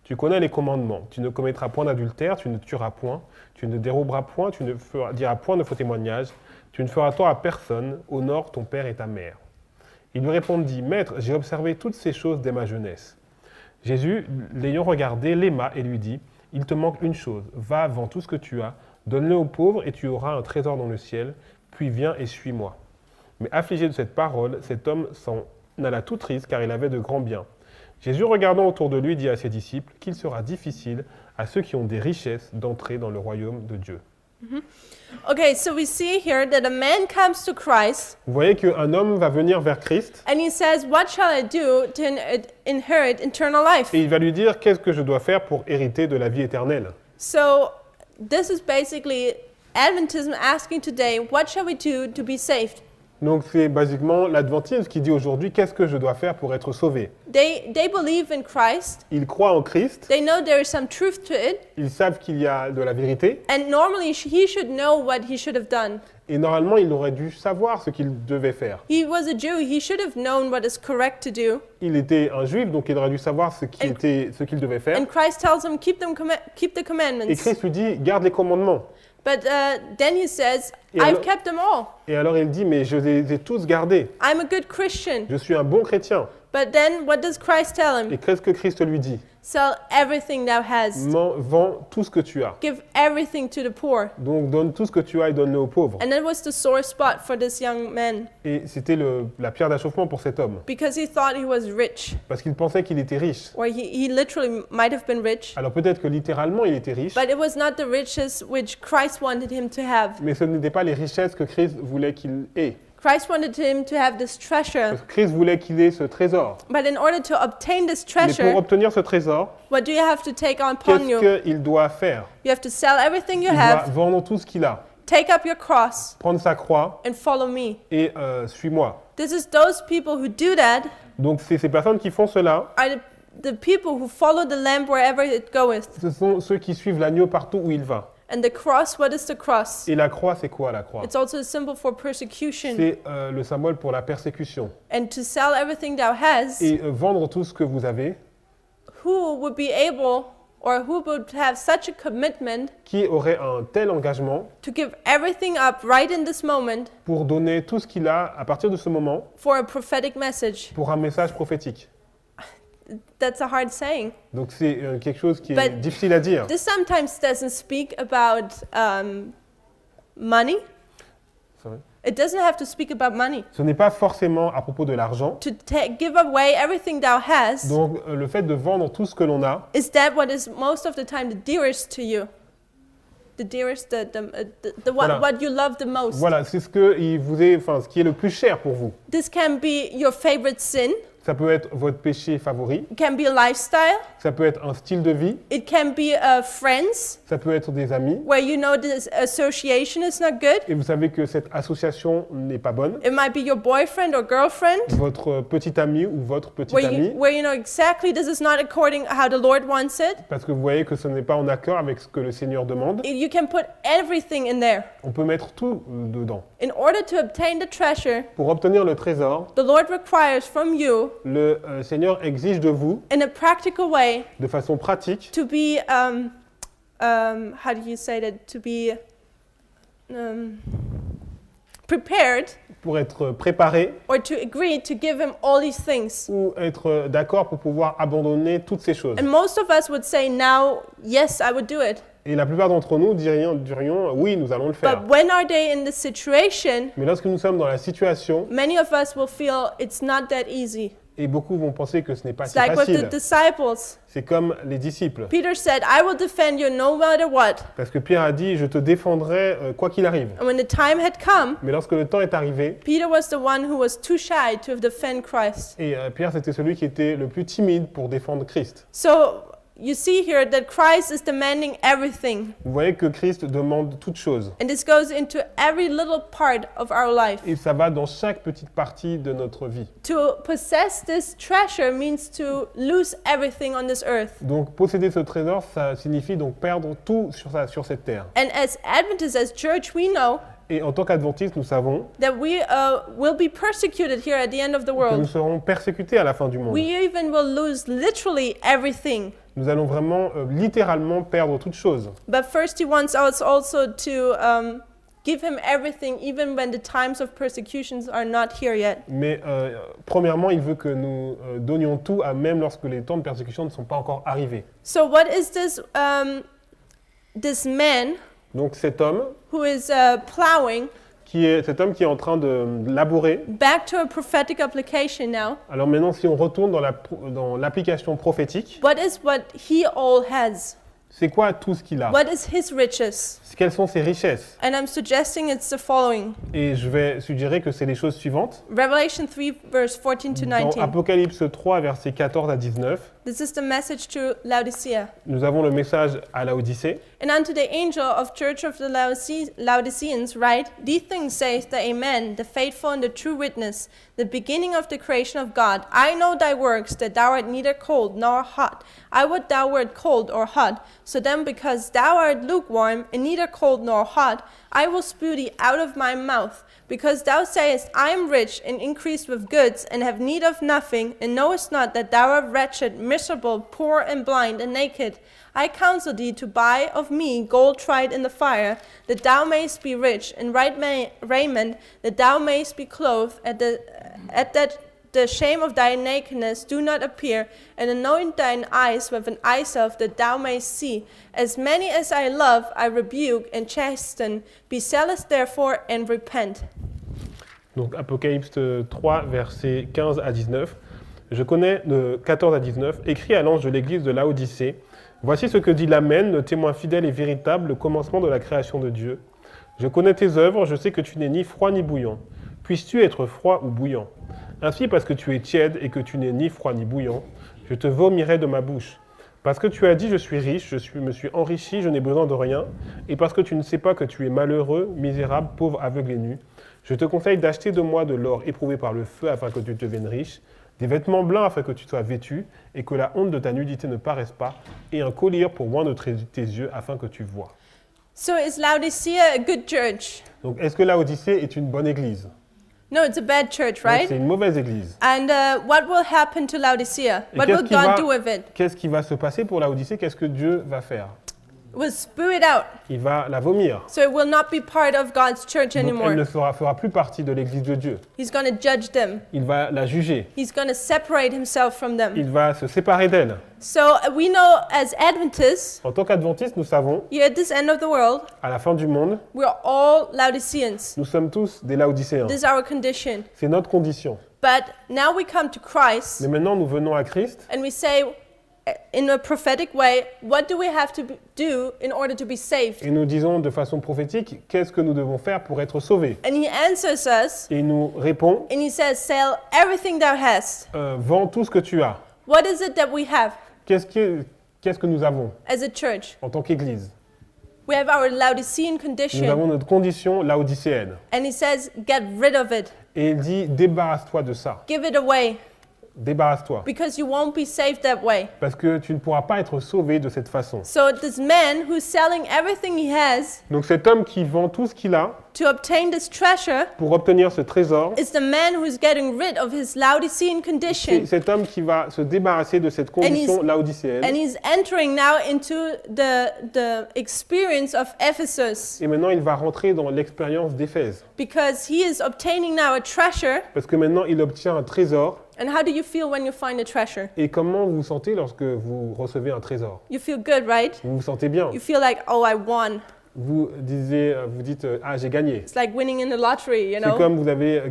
Speaker 2: Tu connais les commandements. Tu ne commettras point d'adultère, tu ne tueras point, tu ne déroberas point, tu ne diras point de faux témoignages, tu ne feras tort à personne, honore ton père et ta mère. Il lui répondit, Maître, j'ai observé toutes ces choses dès ma jeunesse. Jésus, l'ayant regardé, l'aima et lui dit, il te manque une chose, va, vends tout ce que tu as, donne-le aux pauvres et tu auras un trésor dans le ciel, puis viens et suis-moi. Mais affligé de cette parole, cet homme s'en alla tout triste car il avait de grands biens. Jésus, regardant autour de lui, dit à ses disciples qu'il sera difficile à ceux qui ont des richesses d'entrer dans le royaume de Dieu.
Speaker 1: Okay, so we see here that a man comes to Christ
Speaker 2: Vous voyez qu'un homme va venir vers Christ
Speaker 1: and he says, "What shall I do to inherit eternal life?"
Speaker 2: et il va lui dire qu'est-ce que je dois faire pour hériter de la vie éternelle.
Speaker 1: So this is basically Adventism asking today, what shall we do to be saved?
Speaker 2: Donc c'est basiquement l'adventisme qui dit aujourd'hui qu'est-ce que je dois faire pour être sauvé.
Speaker 1: They believe in Christ.
Speaker 2: Ils croient en Christ,
Speaker 1: They know there is some truth to it,
Speaker 2: ils savent qu'il y a de la vérité
Speaker 1: and normally he should know what he should have done.
Speaker 2: et normalement il aurait dû savoir ce qu'il devait faire.
Speaker 1: He was a Jew. He should have known what is correct to do.
Speaker 2: Il était un juif donc il aurait dû savoir ce qu'il devait faire.
Speaker 1: And Christ tells him, keep the
Speaker 2: Et
Speaker 1: commandments.
Speaker 2: Christ lui dit garde les commandements.
Speaker 1: But then he says,
Speaker 2: Et
Speaker 1: I've
Speaker 2: alors-
Speaker 1: kept them all.
Speaker 2: Et alors il dit mais je les ai tous gardés.
Speaker 1: I'm a good Christian.
Speaker 2: Je suis un bon chrétien.
Speaker 1: But then what does Christ tell him?
Speaker 2: Et qu'est-ce que Christ lui dit?
Speaker 1: Sell everything thou hast.
Speaker 2: Vends tout ce que tu as.
Speaker 1: Give everything to the poor.
Speaker 2: Donc donne tout ce que tu as et donne-le aux pauvres.
Speaker 1: And that was the sore spot for this young man
Speaker 2: Et c'était la pierre d'achoppement pour cet homme.
Speaker 1: because he thought he was rich,
Speaker 2: Parce qu'il pensait qu'il était riche.
Speaker 1: or he literally might have been rich.
Speaker 2: Alors peut-être que littéralement il était riche,
Speaker 1: But it was not the riches which Christ wanted him to have.
Speaker 2: mais ce n'était pas les richesses que Christ voulait qu'il ait.
Speaker 1: Christ wanted him to have this treasure.
Speaker 2: Parce que Christ voulait qu'il ait ce trésor.
Speaker 1: But in order to obtain this
Speaker 2: Mais pour
Speaker 1: treasure,
Speaker 2: obtenir ce trésor,
Speaker 1: what do you have to take upon you?
Speaker 2: qu'est-ce qu'il doit faire?
Speaker 1: You have to sell everything you
Speaker 2: Il doit
Speaker 1: have,
Speaker 2: vendre tout ce qu'il a,
Speaker 1: take up your cross,
Speaker 2: prendre sa croix
Speaker 1: and follow me.
Speaker 2: et suis-moi.
Speaker 1: This is those people who do that
Speaker 2: Donc c'est ces personnes qui font cela,
Speaker 1: are the people who follow the lamb wherever it goeth.
Speaker 2: ce sont ceux qui suivent l'agneau partout où il va.
Speaker 1: And the cross, what is the cross?
Speaker 2: Et la croix, c'est quoi la croix?
Speaker 1: It's also a symbol for persecution.
Speaker 2: C'est le symbole pour la persécution.
Speaker 1: And to sell everything thou hast,
Speaker 2: Et vendre tout ce que vous avez,
Speaker 1: who would be able or who would have such a commitment
Speaker 2: qui aurait un tel engagement
Speaker 1: to give everything up right in this moment
Speaker 2: pour donner tout ce qu'il a à partir de ce moment
Speaker 1: for a prophetic message?
Speaker 2: pour un message prophétique.
Speaker 1: That's a hard saying.
Speaker 2: Donc c'est quelque chose qui est
Speaker 1: But-
Speaker 2: difficile à dire.
Speaker 1: This sometimes doesn't speak about money.
Speaker 2: Sorry.
Speaker 1: It doesn't have to speak about money.
Speaker 2: Ce n'est pas forcément à propos de l'argent.
Speaker 1: To give away everything thou hast,
Speaker 2: Donc le fait de vendre tout ce que l'on a,
Speaker 1: is that what is most of the time the dearest to you? The dearest,
Speaker 2: Voilà.
Speaker 1: what you love the most.
Speaker 2: voilà, c'est ce qui est le plus cher pour vous.
Speaker 1: This can be your favorite sin.
Speaker 2: Ça peut être votre péché favori,
Speaker 1: It can be a lifestyle.
Speaker 2: ça peut être un style de vie,
Speaker 1: It can be friends,
Speaker 2: ça peut être des amis.
Speaker 1: where you know this association is not good.
Speaker 2: Et vous savez que cette association n'est pas bonne.
Speaker 1: It might be your boyfriend or girlfriend,
Speaker 2: Votre petit ami ou votre petite
Speaker 1: where
Speaker 2: amie,
Speaker 1: where you know exactly this is not according how the Lord wants it.
Speaker 2: parce que vous voyez que ce n'est pas en accord avec ce que le Seigneur demande.
Speaker 1: You can put everything in there.
Speaker 2: On peut mettre tout dedans.
Speaker 1: In order to obtain the treasure,
Speaker 2: Pour obtenir le trésor,
Speaker 1: the Lord requires from you,
Speaker 2: le Seigneur exige de vous,
Speaker 1: in a practical way,
Speaker 2: de façon pratique,
Speaker 1: to be how do you say that? To be prepared,
Speaker 2: pour être préparé
Speaker 1: or to agree to give Him all these things.
Speaker 2: ou être d'accord pour pouvoir abandonner toutes ces choses.
Speaker 1: And most of us would say now, yes, I would do it.
Speaker 2: Et la plupart d'entre nous dirions oui, nous allons le faire.
Speaker 1: But when are they in this situation?
Speaker 2: Mais lorsque nous sommes dans la situation,
Speaker 1: Many of us will feel it's not that easy.
Speaker 2: et beaucoup vont penser que ce n'est pas
Speaker 1: It's
Speaker 2: si
Speaker 1: like with the
Speaker 2: facile,
Speaker 1: disciples.
Speaker 2: c'est comme les disciples.
Speaker 1: Peter said, I will defend you no matter what.
Speaker 2: Parce que Pierre a dit, je te défendrai quoi qu'il arrive.
Speaker 1: And when the time had come,
Speaker 2: Mais lorsque le temps est arrivé,
Speaker 1: Peter was the one who was too shy to defend Christ.
Speaker 2: et Pierre c'était celui qui était le plus timide pour défendre Christ.
Speaker 1: So you see here that Christ is demanding everything.
Speaker 2: Vous voyez que Christ demande toutes choses.
Speaker 1: And this goes into every little part of our life.
Speaker 2: Et ça va dans chaque petite partie de notre vie.
Speaker 1: To possess this treasure means to lose everything on this earth.
Speaker 2: Donc posséder ce trésor, ça signifie donc perdre tout sur cette terre.
Speaker 1: And as Adventists, as church, we know
Speaker 2: Et en tant qu'adventistes, nous savons
Speaker 1: that we will be persecuted here at the end of the
Speaker 2: que nous
Speaker 1: world.
Speaker 2: serons persécutés à la fin du monde.
Speaker 1: We even will lose literally everything.
Speaker 2: Nous allons vraiment, littéralement perdre toutes choses.
Speaker 1: But first, He wants us also to give Him everything, even when the times of persecutions are not here yet.
Speaker 2: Mais premièrement, il veut que nous donnions tout, même lorsque les temps de persécution ne sont pas encore arrivés.
Speaker 1: So, what is this man
Speaker 2: Donc cet homme,
Speaker 1: who is plowing?
Speaker 2: cet homme qui est en train de labourer.
Speaker 1: Back to a prophetic application now.
Speaker 2: Alors maintenant, si on retourne dans l'application prophétique,
Speaker 1: What is what he all has?
Speaker 2: C'est quoi tout ce qu'il a?
Speaker 1: What is his riches?
Speaker 2: Quelles sont ses richesses?
Speaker 1: And I'm suggesting it's the following.
Speaker 2: Et je vais suggérer que c'est les choses suivantes.
Speaker 1: Revelation 3, verse 14 to
Speaker 2: Dans
Speaker 1: 19.
Speaker 2: Apocalypse 3, versets 14 à 19,
Speaker 1: This is the message to Laodicea.
Speaker 2: nous avons le message à Laodicée.
Speaker 1: And unto the angel of church of the Laodiceans write, These things saith the Amen, the faithful and the true witness, the beginning of the creation of God. I know thy works, that thou art neither cold nor hot. I would thou wert cold or hot. So then because thou art lukewarm, and neither cold nor hot, I will spew thee out of my mouth. Because thou sayest, I am rich and increased with goods, and have need of nothing, and knowest not that thou art wretched, miserable, poor, and blind, and naked. I counsel thee to buy of me gold tried in the fire, that thou mayest be rich, and right raiment, that thou mayest be clothed, at that the shame of thy nakedness do not appear, and anoint thine eyes with an eye salve, that thou mayest see. As many as I love, I rebuke and chasten. Be zealous therefore, and repent.
Speaker 2: Donc Apocalypse 3, versets 15 à 19. Je connais de 14 à 19, écrit à l'ange de l'église de Laodicée. Voici ce que dit l'Amen, le témoin fidèle et véritable, le commencement de la création de Dieu. Je connais tes œuvres, je sais que tu n'es ni froid ni bouillant. Puisses-tu être froid ou bouillant? Ainsi, parce que tu es tiède et que tu n'es ni froid ni bouillant, je te vomirai de ma bouche. Parce que tu as dit, je suis riche, me suis enrichi, je n'ai besoin de rien, et parce que tu ne sais pas que tu es malheureux, misérable, pauvre, aveugle et nu, je te conseille d'acheter de moi de l'or éprouvé par le feu afin que tu deviennes riche, des vêtements blancs afin que tu sois vêtu, et que la honte de ta nudité ne paraisse pas, et un collier pour oindre tes yeux afin que tu vois.
Speaker 1: So is Laodicea a good church?
Speaker 2: Donc, est-ce que Laodicée est une bonne église?
Speaker 1: No, it's a bad church,
Speaker 2: Donc,
Speaker 1: right?
Speaker 2: c'est une mauvaise église.
Speaker 1: And what will happen to Laodicea?
Speaker 2: Et
Speaker 1: What will God do with it?
Speaker 2: qu'est-ce qui va se passer pour Laodicée? Qu'est-ce que Dieu va faire?
Speaker 1: Will spew it out.
Speaker 2: Il va la vomir.
Speaker 1: So it will not be part of God's church
Speaker 2: Donc,
Speaker 1: anymore.
Speaker 2: elle ne fera plus partie de l'église de Dieu.
Speaker 1: He's going to judge them.
Speaker 2: Il va la juger.
Speaker 1: He's going to separate himself from them.
Speaker 2: Il va se séparer d'elle.
Speaker 1: So we know as Adventists,
Speaker 2: En tant qu'adventistes, nous savons,
Speaker 1: here at this end of the world,
Speaker 2: à la fin du monde,
Speaker 1: we're all Laodiceans.
Speaker 2: nous sommes tous des Laodicéens.
Speaker 1: This is our condition.
Speaker 2: C'est notre condition.
Speaker 1: But now we come to Christ
Speaker 2: Mais maintenant, nous venons à Christ
Speaker 1: and we say, in a prophetic way, what do we have to do in order to be saved?
Speaker 2: et nous disons de façon prophétique, qu'est-ce que nous devons faire pour être sauvés?
Speaker 1: And he answers us
Speaker 2: Et il nous répond,
Speaker 1: and he says, sell everything thou hast.
Speaker 2: vends tout ce que tu as.
Speaker 1: What is it that we have
Speaker 2: Qu'est-ce que nous avons
Speaker 1: as a church?
Speaker 2: en tant qu'Église?
Speaker 1: We have our Laodicean
Speaker 2: Nous
Speaker 1: condition.
Speaker 2: avons notre condition laodicéenne.
Speaker 1: And he says, get rid of it.
Speaker 2: Et il dit, débarrasse-toi de ça.
Speaker 1: Give it away.
Speaker 2: Débarrasse-toi.
Speaker 1: Because you won't be saved that way.
Speaker 2: Parce que tu ne pourras pas être sauvé de cette façon.
Speaker 1: So this man who's selling everything he has
Speaker 2: Donc cet homme qui vend tout ce qu'il a
Speaker 1: to obtain this treasure
Speaker 2: pour obtenir ce trésor,
Speaker 1: is the man who's getting rid of his Laodicean
Speaker 2: c'est
Speaker 1: condition.
Speaker 2: cet homme qui va se débarrasser de cette condition
Speaker 1: And
Speaker 2: laodicéenne.
Speaker 1: he's entering now into the experience of Ephesus
Speaker 2: Et maintenant, il va rentrer dans l'expérience d'Éphèse.
Speaker 1: because he is obtaining now a treasure.
Speaker 2: Parce que maintenant, il obtient un trésor.
Speaker 1: And how do you feel when you find a treasure?
Speaker 2: Et comment vous vous sentez lorsque vous recevez un trésor?
Speaker 1: You feel good, right?
Speaker 2: Vous vous sentez bien.
Speaker 1: You feel like, oh, I won.
Speaker 2: Vous dites, ah, j'ai gagné.
Speaker 1: It's like winning in the lottery, you
Speaker 2: C'est
Speaker 1: know?
Speaker 2: comme vous avez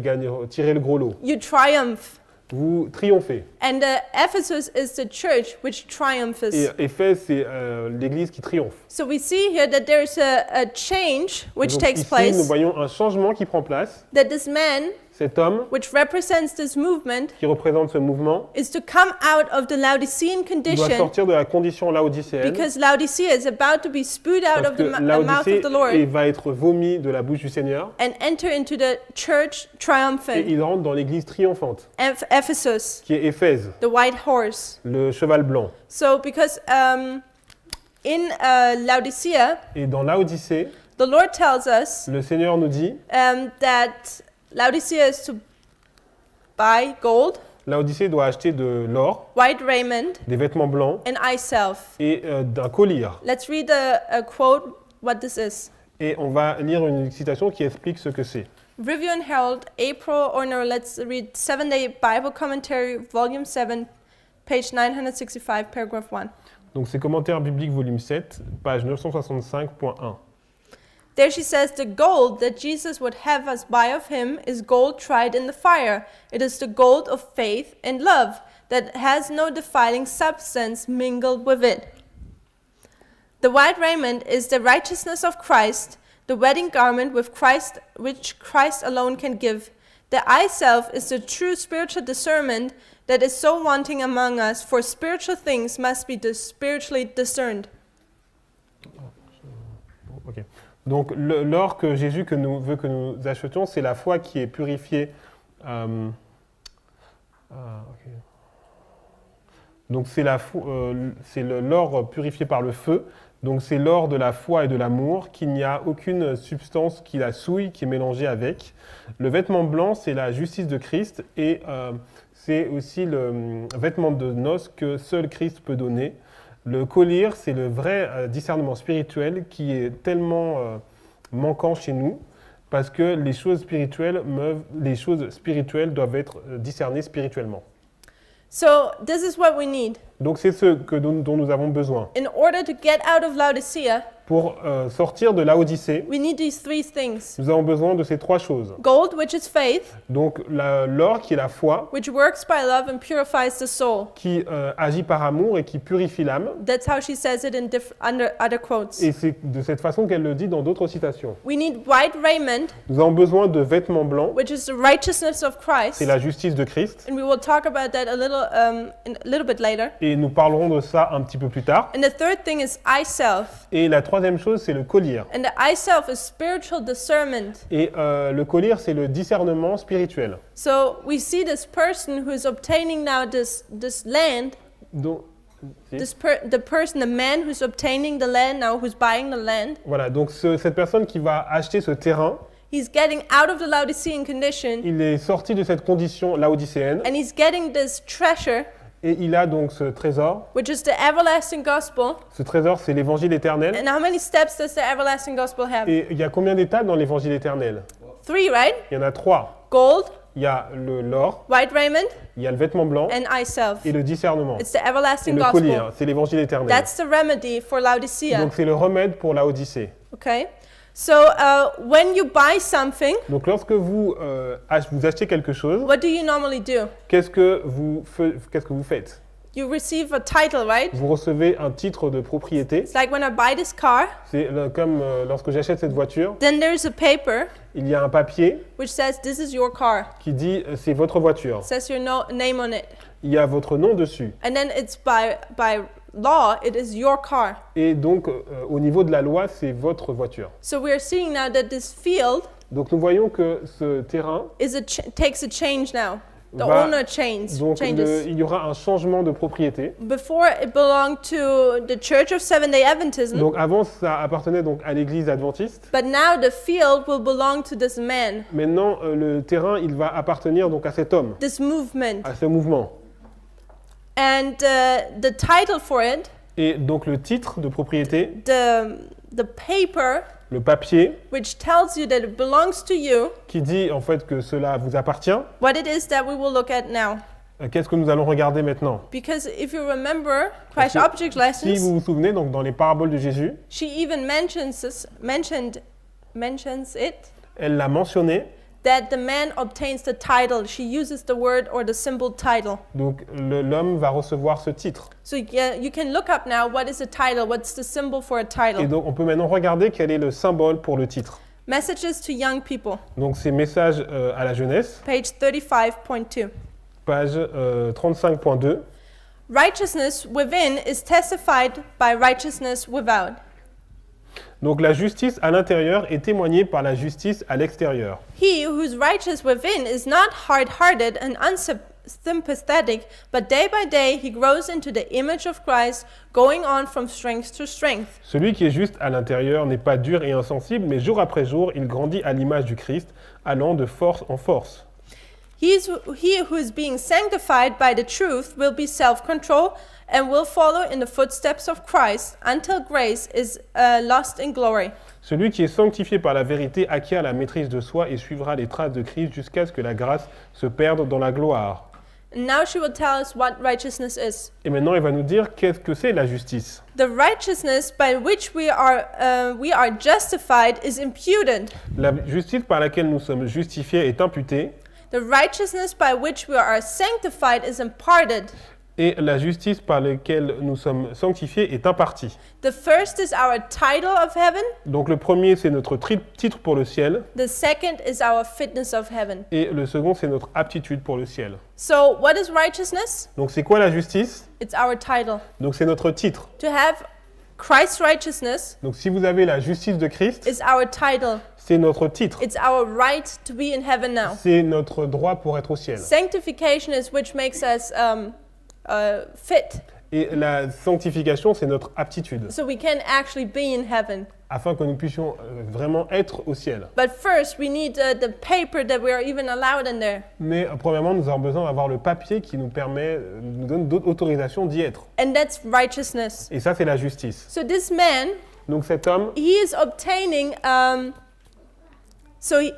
Speaker 2: tiré le gros lot.
Speaker 1: You triumph.
Speaker 2: Vous triomphez.
Speaker 1: And Ephesus is the church which triumphs.
Speaker 2: Et Éphèse, c'est l'église qui triomphe.
Speaker 1: So we see here that there's a change which
Speaker 2: Donc,
Speaker 1: takes
Speaker 2: ici, nous
Speaker 1: place,
Speaker 2: voyons un changement qui prend place.
Speaker 1: that this man,
Speaker 2: Cet homme
Speaker 1: which represents this movement,
Speaker 2: qui représente ce mouvement
Speaker 1: is to come out of the Laodicean
Speaker 2: doit
Speaker 1: condition
Speaker 2: sortir de la condition laodicéenne.
Speaker 1: because Laodicea is about to be spewed out
Speaker 2: Parce
Speaker 1: of
Speaker 2: que
Speaker 1: the mouth
Speaker 2: Laodicée
Speaker 1: of the Lord
Speaker 2: va être vomi de la bouche du Seigneur.
Speaker 1: and enter into the church
Speaker 2: Et
Speaker 1: triumphant.
Speaker 2: il rentre dans l'église triomphante,
Speaker 1: Ephesus,
Speaker 2: qui est Éphèse,
Speaker 1: the white horse.
Speaker 2: le cheval blanc.
Speaker 1: So because in Laodicea,
Speaker 2: Et dans Laodicée,
Speaker 1: the Lord tells us
Speaker 2: le Seigneur nous dit,
Speaker 1: that Laodicea is to buy gold,
Speaker 2: Laodicée doit acheter de l'or,
Speaker 1: white raiment,
Speaker 2: des vêtements blancs
Speaker 1: and eye salve.
Speaker 2: et d'un collier.
Speaker 1: Let's read a quote what this is.
Speaker 2: Et on va lire une citation qui explique ce que c'est.
Speaker 1: Review and Herald, April, or no, let's read 7-Day Bible Commentary, Volume 7, page 965, paragraph 1.
Speaker 2: Donc c'est Commentaire biblique volume 7, page 965.1.
Speaker 1: There she says, the gold that Jesus would have us buy of him is gold tried in the fire. It is the gold of faith and love that has no defiling substance mingled with it. The white raiment is the righteousness of Christ, the wedding garment with Christ, which Christ alone can give. The I self is the true spiritual discernment that is so wanting among us, for spiritual things must be spiritually discerned.
Speaker 2: Ok. Donc l'or que Jésus veut que nous achetions, c'est la foi qui est purifiée. Ok. Donc c'est l'or purifié par le feu. Donc c'est l'or de la foi et de l'amour, qu'il n'y a aucune substance qui la souille, qui est mélangée avec. Le vêtement blanc, c'est la justice de Christ et c'est aussi le vêtement de noces que seul Christ peut donner. Le collier, c'est le vrai discernement spirituel qui est tellement manquant chez nous parce que les choses spirituelles doivent être discernées spirituellement.
Speaker 1: So this is what we need.
Speaker 2: Donc c'est ce dont nous avons besoin.
Speaker 1: In order to get out of Laodicea,
Speaker 2: Pour sortir de Laodicée,
Speaker 1: we need these three things.
Speaker 2: nous avons besoin de ces trois choses.
Speaker 1: Gold, which is faith,
Speaker 2: Donc l'or qui est la foi,
Speaker 1: which works by love and purifies the soul.
Speaker 2: qui agit par amour et qui purifie l'âme.
Speaker 1: That's how she says it in under other quotes.
Speaker 2: Et c'est de cette façon qu'elle le dit dans d'autres citations.
Speaker 1: We need white raiment,
Speaker 2: Nous avons besoin de vêtements blancs,
Speaker 1: which is the righteousness of Christ.
Speaker 2: c'est la justice de Christ.
Speaker 1: And we will talk about that a little bit later.
Speaker 2: Et nous parlerons de ça un petit peu plus tard.
Speaker 1: And the third thing is I self.
Speaker 2: Et la troisième chose, c'est le collier.
Speaker 1: And the I self is spiritual discernment.
Speaker 2: Et le collier, c'est le discernement spirituel.
Speaker 1: So we see this person who is obtaining now this land.
Speaker 2: Donc,
Speaker 1: The man who's obtaining the land now, who's buying the land.
Speaker 2: voilà, donc cette personne qui va acheter ce terrain,
Speaker 1: He's getting out of the Laodicean condition.
Speaker 2: il est sorti de cette condition laodicéenne
Speaker 1: And he's getting this treasure,
Speaker 2: et il a donc ce trésor.
Speaker 1: which is the everlasting gospel.
Speaker 2: Ce trésor, c'est l'évangile éternel.
Speaker 1: And how many steps does the everlasting gospel have?
Speaker 2: Et il y a combien d'étapes dans l'évangile éternel?
Speaker 1: 3, right?
Speaker 2: Il y en a 3.
Speaker 1: Gold,
Speaker 2: Il y a l'or,
Speaker 1: white raiment,
Speaker 2: il y a le vêtement blanc
Speaker 1: and I self.
Speaker 2: et le discernement.
Speaker 1: It's the
Speaker 2: Et
Speaker 1: everlasting
Speaker 2: le collier,
Speaker 1: gospel.
Speaker 2: c'est l'évangile éternel.
Speaker 1: That's the remedy for Laodicea.
Speaker 2: Donc c'est le remède pour Laodicée.
Speaker 1: Okay? So when you buy something,
Speaker 2: Donc lorsque vous achetez quelque chose,
Speaker 1: what do you normally do?
Speaker 2: qu'est-ce que vous faites?
Speaker 1: You receive a title, right?
Speaker 2: Vous recevez un titre de propriété.
Speaker 1: It's like when I buy this car,
Speaker 2: C'est comme lorsque j'achète cette voiture,
Speaker 1: then there's a paper
Speaker 2: il y a un papier
Speaker 1: which says this is your car.
Speaker 2: qui dit c'est votre voiture.
Speaker 1: It says your name on it.
Speaker 2: Il y a votre nom dessus.
Speaker 1: And then it's by law, it is your car.
Speaker 2: Et donc au niveau de la loi, c'est votre voiture.
Speaker 1: So we're seeing now that this field
Speaker 2: Donc nous voyons que ce terrain,
Speaker 1: takes a change now. The
Speaker 2: va-
Speaker 1: owner changes.
Speaker 2: donc il y aura un changement de propriété.
Speaker 1: Before it belonged to the Church of Seventh-day Adventism,
Speaker 2: Donc avant ça appartenait donc à l'église adventiste.
Speaker 1: but now the field will belong to this man,
Speaker 2: Maintenant le terrain, il va appartenir donc à cet homme,
Speaker 1: this movement.
Speaker 2: à ce mouvement.
Speaker 1: And the title for it,
Speaker 2: Et donc le titre de propriété,
Speaker 1: the paper,
Speaker 2: le papier
Speaker 1: which tells you that it belongs to you,
Speaker 2: qui dit en fait que cela vous appartient.
Speaker 1: what it is that we will look at now.
Speaker 2: Qu'est-ce que nous allons regarder maintenant?
Speaker 1: Because if you remember Christ
Speaker 2: Parce que
Speaker 1: Object
Speaker 2: Si
Speaker 1: Lessons,
Speaker 2: vous vous souvenez, donc dans les paraboles de Jésus,
Speaker 1: she even mentions it,
Speaker 2: elle l'a mentionné.
Speaker 1: that the man obtains the title. She uses the word or the symbol title.
Speaker 2: Donc l'homme va recevoir ce titre.
Speaker 1: So yeah, you can look up now what is a title, what's the symbol for a
Speaker 2: Et
Speaker 1: title.
Speaker 2: donc on peut maintenant regarder quel est le symbole pour le titre.
Speaker 1: Messages to young people,
Speaker 2: Donc c'est message à la jeunesse,
Speaker 1: page 35.2.
Speaker 2: page 35.2.
Speaker 1: Righteousness within is testified by righteousness without.
Speaker 2: Donc la justice à l'intérieur est témoignée par la justice à l'extérieur.
Speaker 1: He who's righteous within is not hard-hearted and unsympathetic, but day by day he grows into the image of Christ, going on from strength to strength.
Speaker 2: Celui qui est juste à l'intérieur n'est pas dur et insensible, mais jour après jour, il grandit à l'image du Christ, allant de force en force.
Speaker 1: He who is being sanctified by the truth will be self-control and will follow in the footsteps of Christ until grace is lost in glory.
Speaker 2: Celui qui est sanctifié par la vérité acquiert la maîtrise de soi et suivra les traces de Christ jusqu'à ce que la grâce se perde dans la gloire.
Speaker 1: And now she will tell us what righteousness is.
Speaker 2: Et maintenant, il va nous dire qu'est-ce que c'est la justice.
Speaker 1: The righteousness by which we are justified is imputed.
Speaker 2: La justice par laquelle nous sommes justifiés est imputée,
Speaker 1: The righteousness by which we are sanctified is imparted.
Speaker 2: Et la justice par laquelle nous sommes sanctifiés est impartie.
Speaker 1: The first is our title of heaven.
Speaker 2: Donc le premier, c'est notre titre pour le ciel,
Speaker 1: The second is our fitness of heaven.
Speaker 2: et le second, c'est notre aptitude pour le ciel.
Speaker 1: So, what is righteousness?
Speaker 2: Donc c'est quoi la justice?
Speaker 1: It's our title.
Speaker 2: Donc c'est notre titre.
Speaker 1: To have Christ's righteousness
Speaker 2: Donc si vous avez la justice de Christ,
Speaker 1: is our title.
Speaker 2: c'est notre titre.
Speaker 1: It's our right to be in heaven now.
Speaker 2: C'est notre droit pour être au ciel.
Speaker 1: Sanctification is which makes us fit,
Speaker 2: Et la sanctification, c'est notre aptitude,
Speaker 1: so we can actually be in heaven.
Speaker 2: afin que nous puissions vraiment être au ciel.
Speaker 1: But first, we need the paper that we are even allowed in there.
Speaker 2: Mais premièrement, nous avons besoin d'avoir le papier qui nous permet, nous donne d'autorisation d'y être.
Speaker 1: And that's righteousness.
Speaker 2: Et ça, c'est la justice.
Speaker 1: So this man,
Speaker 2: Donc cet homme,
Speaker 1: he is obtaining,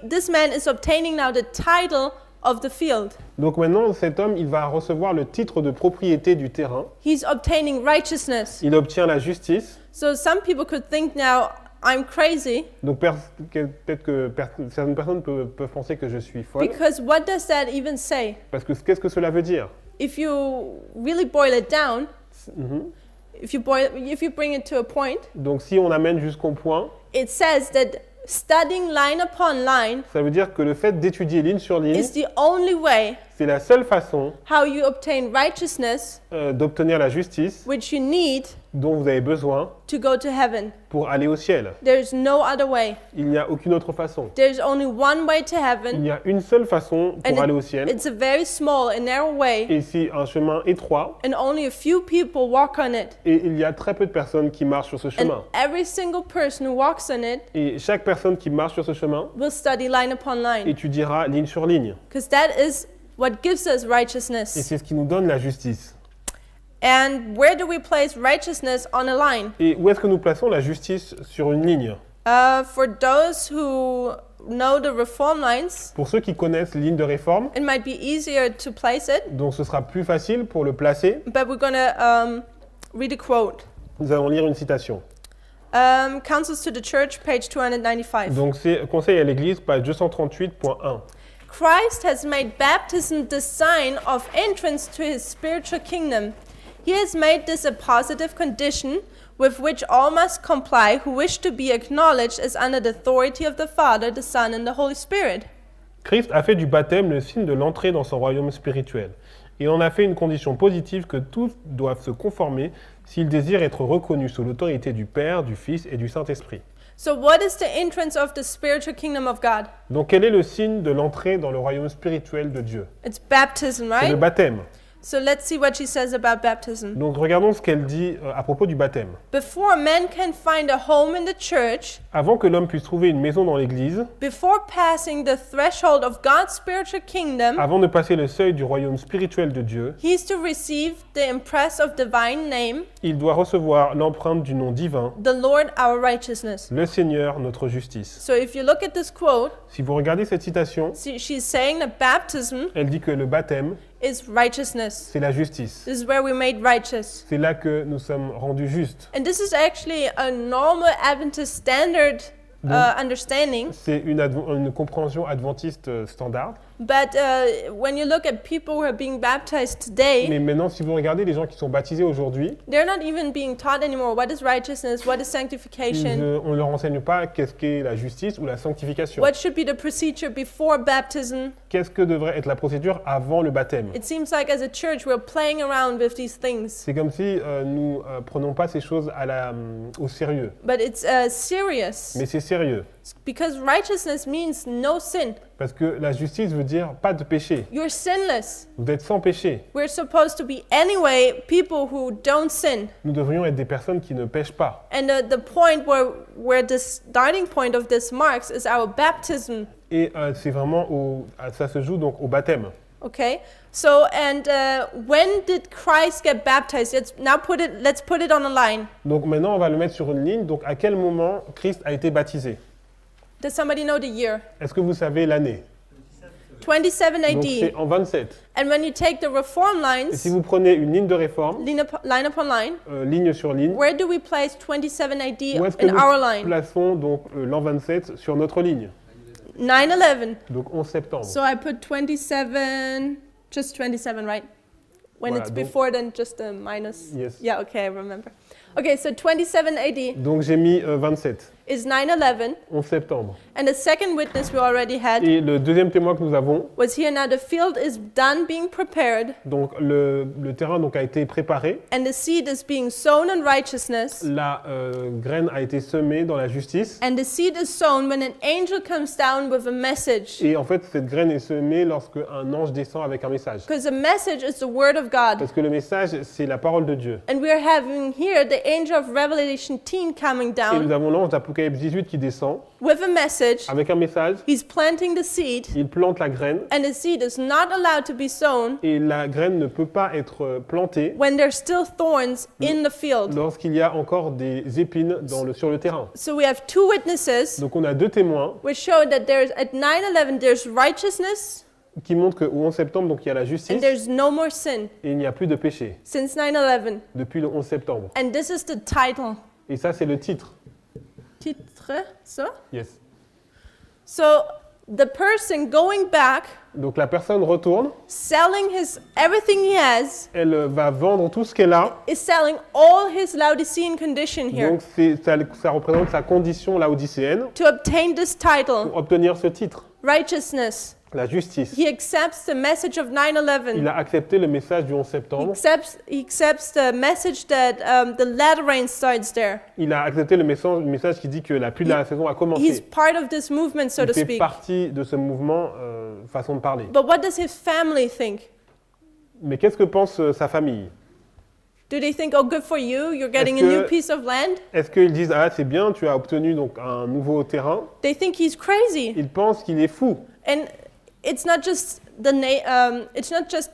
Speaker 1: this man is obtaining now the title of the field.
Speaker 2: donc maintenant, cet homme, il va recevoir le titre de propriété du terrain.
Speaker 1: He's obtaining righteousness.
Speaker 2: Il obtient la justice.
Speaker 1: So some people could think now, I'm crazy,
Speaker 2: Donc peut-être que certaines personnes peuvent penser que je suis folle.
Speaker 1: because what does that even say?
Speaker 2: Parce que qu'est-ce que cela veut dire?
Speaker 1: If you really boil it down,
Speaker 2: Mhm.
Speaker 1: if you bring it to a point,
Speaker 2: Donc si on amène jusqu'au point,
Speaker 1: it says that studying line upon line
Speaker 2: ça veut dire que le fait d'étudier ligne sur ligne,
Speaker 1: is the only way
Speaker 2: c'est la seule façon
Speaker 1: how you obtain righteousness
Speaker 2: d'obtenir la justice
Speaker 1: which you need
Speaker 2: dont vous avez besoin
Speaker 1: to go to heaven.
Speaker 2: pour aller au ciel.
Speaker 1: There's no other way.
Speaker 2: Il n'y a aucune autre façon.
Speaker 1: There's only one way to
Speaker 2: Il
Speaker 1: heaven,
Speaker 2: y a une seule façon
Speaker 1: and
Speaker 2: pour aller au ciel.
Speaker 1: it's a very small and narrow way,
Speaker 2: Et c'est un chemin étroit.
Speaker 1: and only a few people walk on it.
Speaker 2: Et il y a très peu de personnes qui marchent sur ce
Speaker 1: And
Speaker 2: chemin.
Speaker 1: every single person who walks on it
Speaker 2: Et chaque personne qui marche sur ce chemin
Speaker 1: will study line upon line,
Speaker 2: étudiera ligne sur ligne.
Speaker 1: because that is what gives us
Speaker 2: Et
Speaker 1: righteousness.
Speaker 2: c'est ce qui nous donne la justice.
Speaker 1: And where do we place righteousness on a line?
Speaker 2: Et où est-ce que nous plaçons la justice sur une ligne?
Speaker 1: For those who know the reform lines,
Speaker 2: Pour ceux qui connaissent ligne de réforme,
Speaker 1: it might be easier to place it,
Speaker 2: donc ce sera plus facile pour le placer.
Speaker 1: but we're going to read a quote.
Speaker 2: Nous allons lire une citation.
Speaker 1: Counsels to the Church, page 295.
Speaker 2: Donc c'est Conseil à l'Église, page 238.1.
Speaker 1: Christ has made baptism the sign of entrance to his spiritual kingdom. He has made this a positive condition with which all must comply who wish to be acknowledged as under the authority of the Father, the Son, and the Holy Spirit.
Speaker 2: Christ a fait du baptême le signe de l'entrée dans son royaume spirituel. Et on a fait une condition positive que tous doivent se conformer s'ils désirent être reconnus sous l'autorité du Père, du Fils et du Saint-Esprit.
Speaker 1: So, what is the entrance of the spiritual kingdom of God?
Speaker 2: Donc quel est le signe de l'entrée dans le royaume spirituel de Dieu?
Speaker 1: It's baptism,
Speaker 2: C'est le
Speaker 1: right?
Speaker 2: baptême.
Speaker 1: So, let's see what she says about baptism.
Speaker 2: Donc regardons ce qu'elle dit à propos du baptême.
Speaker 1: Before men can find a home in the church,
Speaker 2: Avant que l'homme puisse trouver une maison dans l'Église,
Speaker 1: before passing the threshold of God's spiritual kingdom,
Speaker 2: avant de passer le seuil du royaume spirituel de Dieu,
Speaker 1: he's to receive the impress of divine name,
Speaker 2: il doit recevoir l'empreinte du nom divin,
Speaker 1: the Lord our righteousness.
Speaker 2: le Seigneur, notre justice.
Speaker 1: So if you look at this quote,
Speaker 2: Si vous regardez cette citation,
Speaker 1: she's saying that baptism
Speaker 2: elle dit que le baptême,
Speaker 1: is righteousness.
Speaker 2: c'est la justice.
Speaker 1: This is where we're made righteous.
Speaker 2: C'est là que nous sommes rendus justes.
Speaker 1: And this is actually a normal Adventist standard understanding.
Speaker 2: C'est une compréhension adventiste standard.
Speaker 1: But when you look at people who are being baptized today,
Speaker 2: Mais maintenant, si vous regardez les gens qui sont baptisés aujourd'hui,
Speaker 1: they're not even being taught anymore what is righteousness, what is sanctification,
Speaker 2: on ne leur enseigne pas qu'est-ce qu'est la justice ou la sanctification.
Speaker 1: what should be the procedure before baptism.
Speaker 2: Qu'est-ce que devrait être la procédure avant le baptême?
Speaker 1: It seems like as a church we're playing around with these things.
Speaker 2: C'est comme si nous prenons pas ces choses au sérieux.
Speaker 1: But it's serious,
Speaker 2: Mais c'est sérieux.
Speaker 1: because righteousness means no sin.
Speaker 2: Parce que la justice veut dire pas de péché.
Speaker 1: You're sinless.
Speaker 2: Vous êtes sans péché.
Speaker 1: We're supposed to be anyway people who don't sin.
Speaker 2: Nous devrions être des personnes qui ne pêchent pas.
Speaker 1: And the point where the starting point of this marks is our baptism.
Speaker 2: Et c'est vraiment ça se joue donc au baptême.
Speaker 1: Okay, so and when did Christ get baptized? Let's put it on a line.
Speaker 2: Donc maintenant on va le mettre sur une ligne. Donc à quel moment Christ a été baptisé?
Speaker 1: Does somebody know the year?
Speaker 2: Est-ce que vous savez l'année?
Speaker 1: 27
Speaker 2: Donc c'est
Speaker 1: AD.
Speaker 2: en 27.
Speaker 1: And when you take the reform
Speaker 2: Et si
Speaker 1: lines,
Speaker 2: vous prenez une ligne de réforme,
Speaker 1: line upon line,
Speaker 2: ligne sur ligne,
Speaker 1: where do we place 27 AD
Speaker 2: où est-ce que
Speaker 1: in our
Speaker 2: nous
Speaker 1: line?
Speaker 2: plaçons donc l'an 27 sur notre ligne?
Speaker 1: 9/11.
Speaker 2: Donc 11 septembre.
Speaker 1: So I put 27, just 27, right? when
Speaker 2: Voilà,
Speaker 1: it's
Speaker 2: donc-
Speaker 1: before then just a minus.
Speaker 2: Yes.
Speaker 1: Yeah, okay, I remember. Okay, so 27 AD
Speaker 2: Donc j'ai mis 27,
Speaker 1: is 9/11,
Speaker 2: 11 septembre.
Speaker 1: and the second witness we already had
Speaker 2: Et le deuxième témoin que nous avons,
Speaker 1: was here. Now the field is done being prepared,
Speaker 2: donc le terrain donc a été préparé,
Speaker 1: and the seed is being sown in righteousness.
Speaker 2: la graine a été semée dans la justice,
Speaker 1: And the seed is sown when an angel comes down with a message.
Speaker 2: et en fait cette graine est semée lorsque un ange descend avec un message.
Speaker 1: Because the message is the word of God.
Speaker 2: Parce que le message, c'est la parole de Dieu.
Speaker 1: And we are having here the angel of Revelation 10 coming
Speaker 2: Et nous
Speaker 1: down
Speaker 2: avons l'ange d'Apocalypse 18 qui descend
Speaker 1: with a message.
Speaker 2: avec un message,
Speaker 1: He's planting the seed,
Speaker 2: il plante la graine,
Speaker 1: and the seed is not allowed to be sown
Speaker 2: et la graine ne peut pas être plantée
Speaker 1: when there's still thorns in the field.
Speaker 2: lorsqu'il y a encore des épines sur le terrain.
Speaker 1: So we have two witnesses
Speaker 2: Donc on a deux témoins
Speaker 1: which show that there's at 9/11 there's righteousness
Speaker 2: qui montrent qu'au 11 septembre, donc il y a la
Speaker 1: and
Speaker 2: justice
Speaker 1: there's no more sin
Speaker 2: et il n'y a plus de péché
Speaker 1: since 9/11.
Speaker 2: depuis le 11 septembre.
Speaker 1: And this is the title.
Speaker 2: Et ça, c'est le titre.
Speaker 1: Titre, so?
Speaker 2: Yes.
Speaker 1: So the person going back,
Speaker 2: Donc la personne retourne,
Speaker 1: selling everything he has,
Speaker 2: elle va vendre tout ce qu'elle a.
Speaker 1: is selling all his Laodicean condition here
Speaker 2: Donc ça représente sa condition laodicéenne
Speaker 1: to obtain this title,
Speaker 2: pour obtenir ce titre,
Speaker 1: righteousness.
Speaker 2: la justice.
Speaker 1: He accepts the message of
Speaker 2: Il
Speaker 1: 9/11.
Speaker 2: a accepté le message du 11
Speaker 1: He
Speaker 2: septembre.
Speaker 1: accepts the message that the latter rain starts there.
Speaker 2: Il a accepté le message qui dit que la pluie de la saison a
Speaker 1: He's
Speaker 2: commencé.
Speaker 1: part of this movement, so to
Speaker 2: Il fait
Speaker 1: speak.
Speaker 2: partie de ce mouvement, façon de parler.
Speaker 1: But what does his family think?
Speaker 2: Mais qu'est-ce que pense sa famille?
Speaker 1: Do they think, oh, good for you, you're getting a
Speaker 2: Est-ce
Speaker 1: new
Speaker 2: que-
Speaker 1: piece of land?
Speaker 2: Est-ce qu'ils disent ah c'est bien, tu as obtenu donc un nouveau terrain?
Speaker 1: They think he's crazy.
Speaker 2: Ils pensent qu'il est fou.
Speaker 1: And it's not just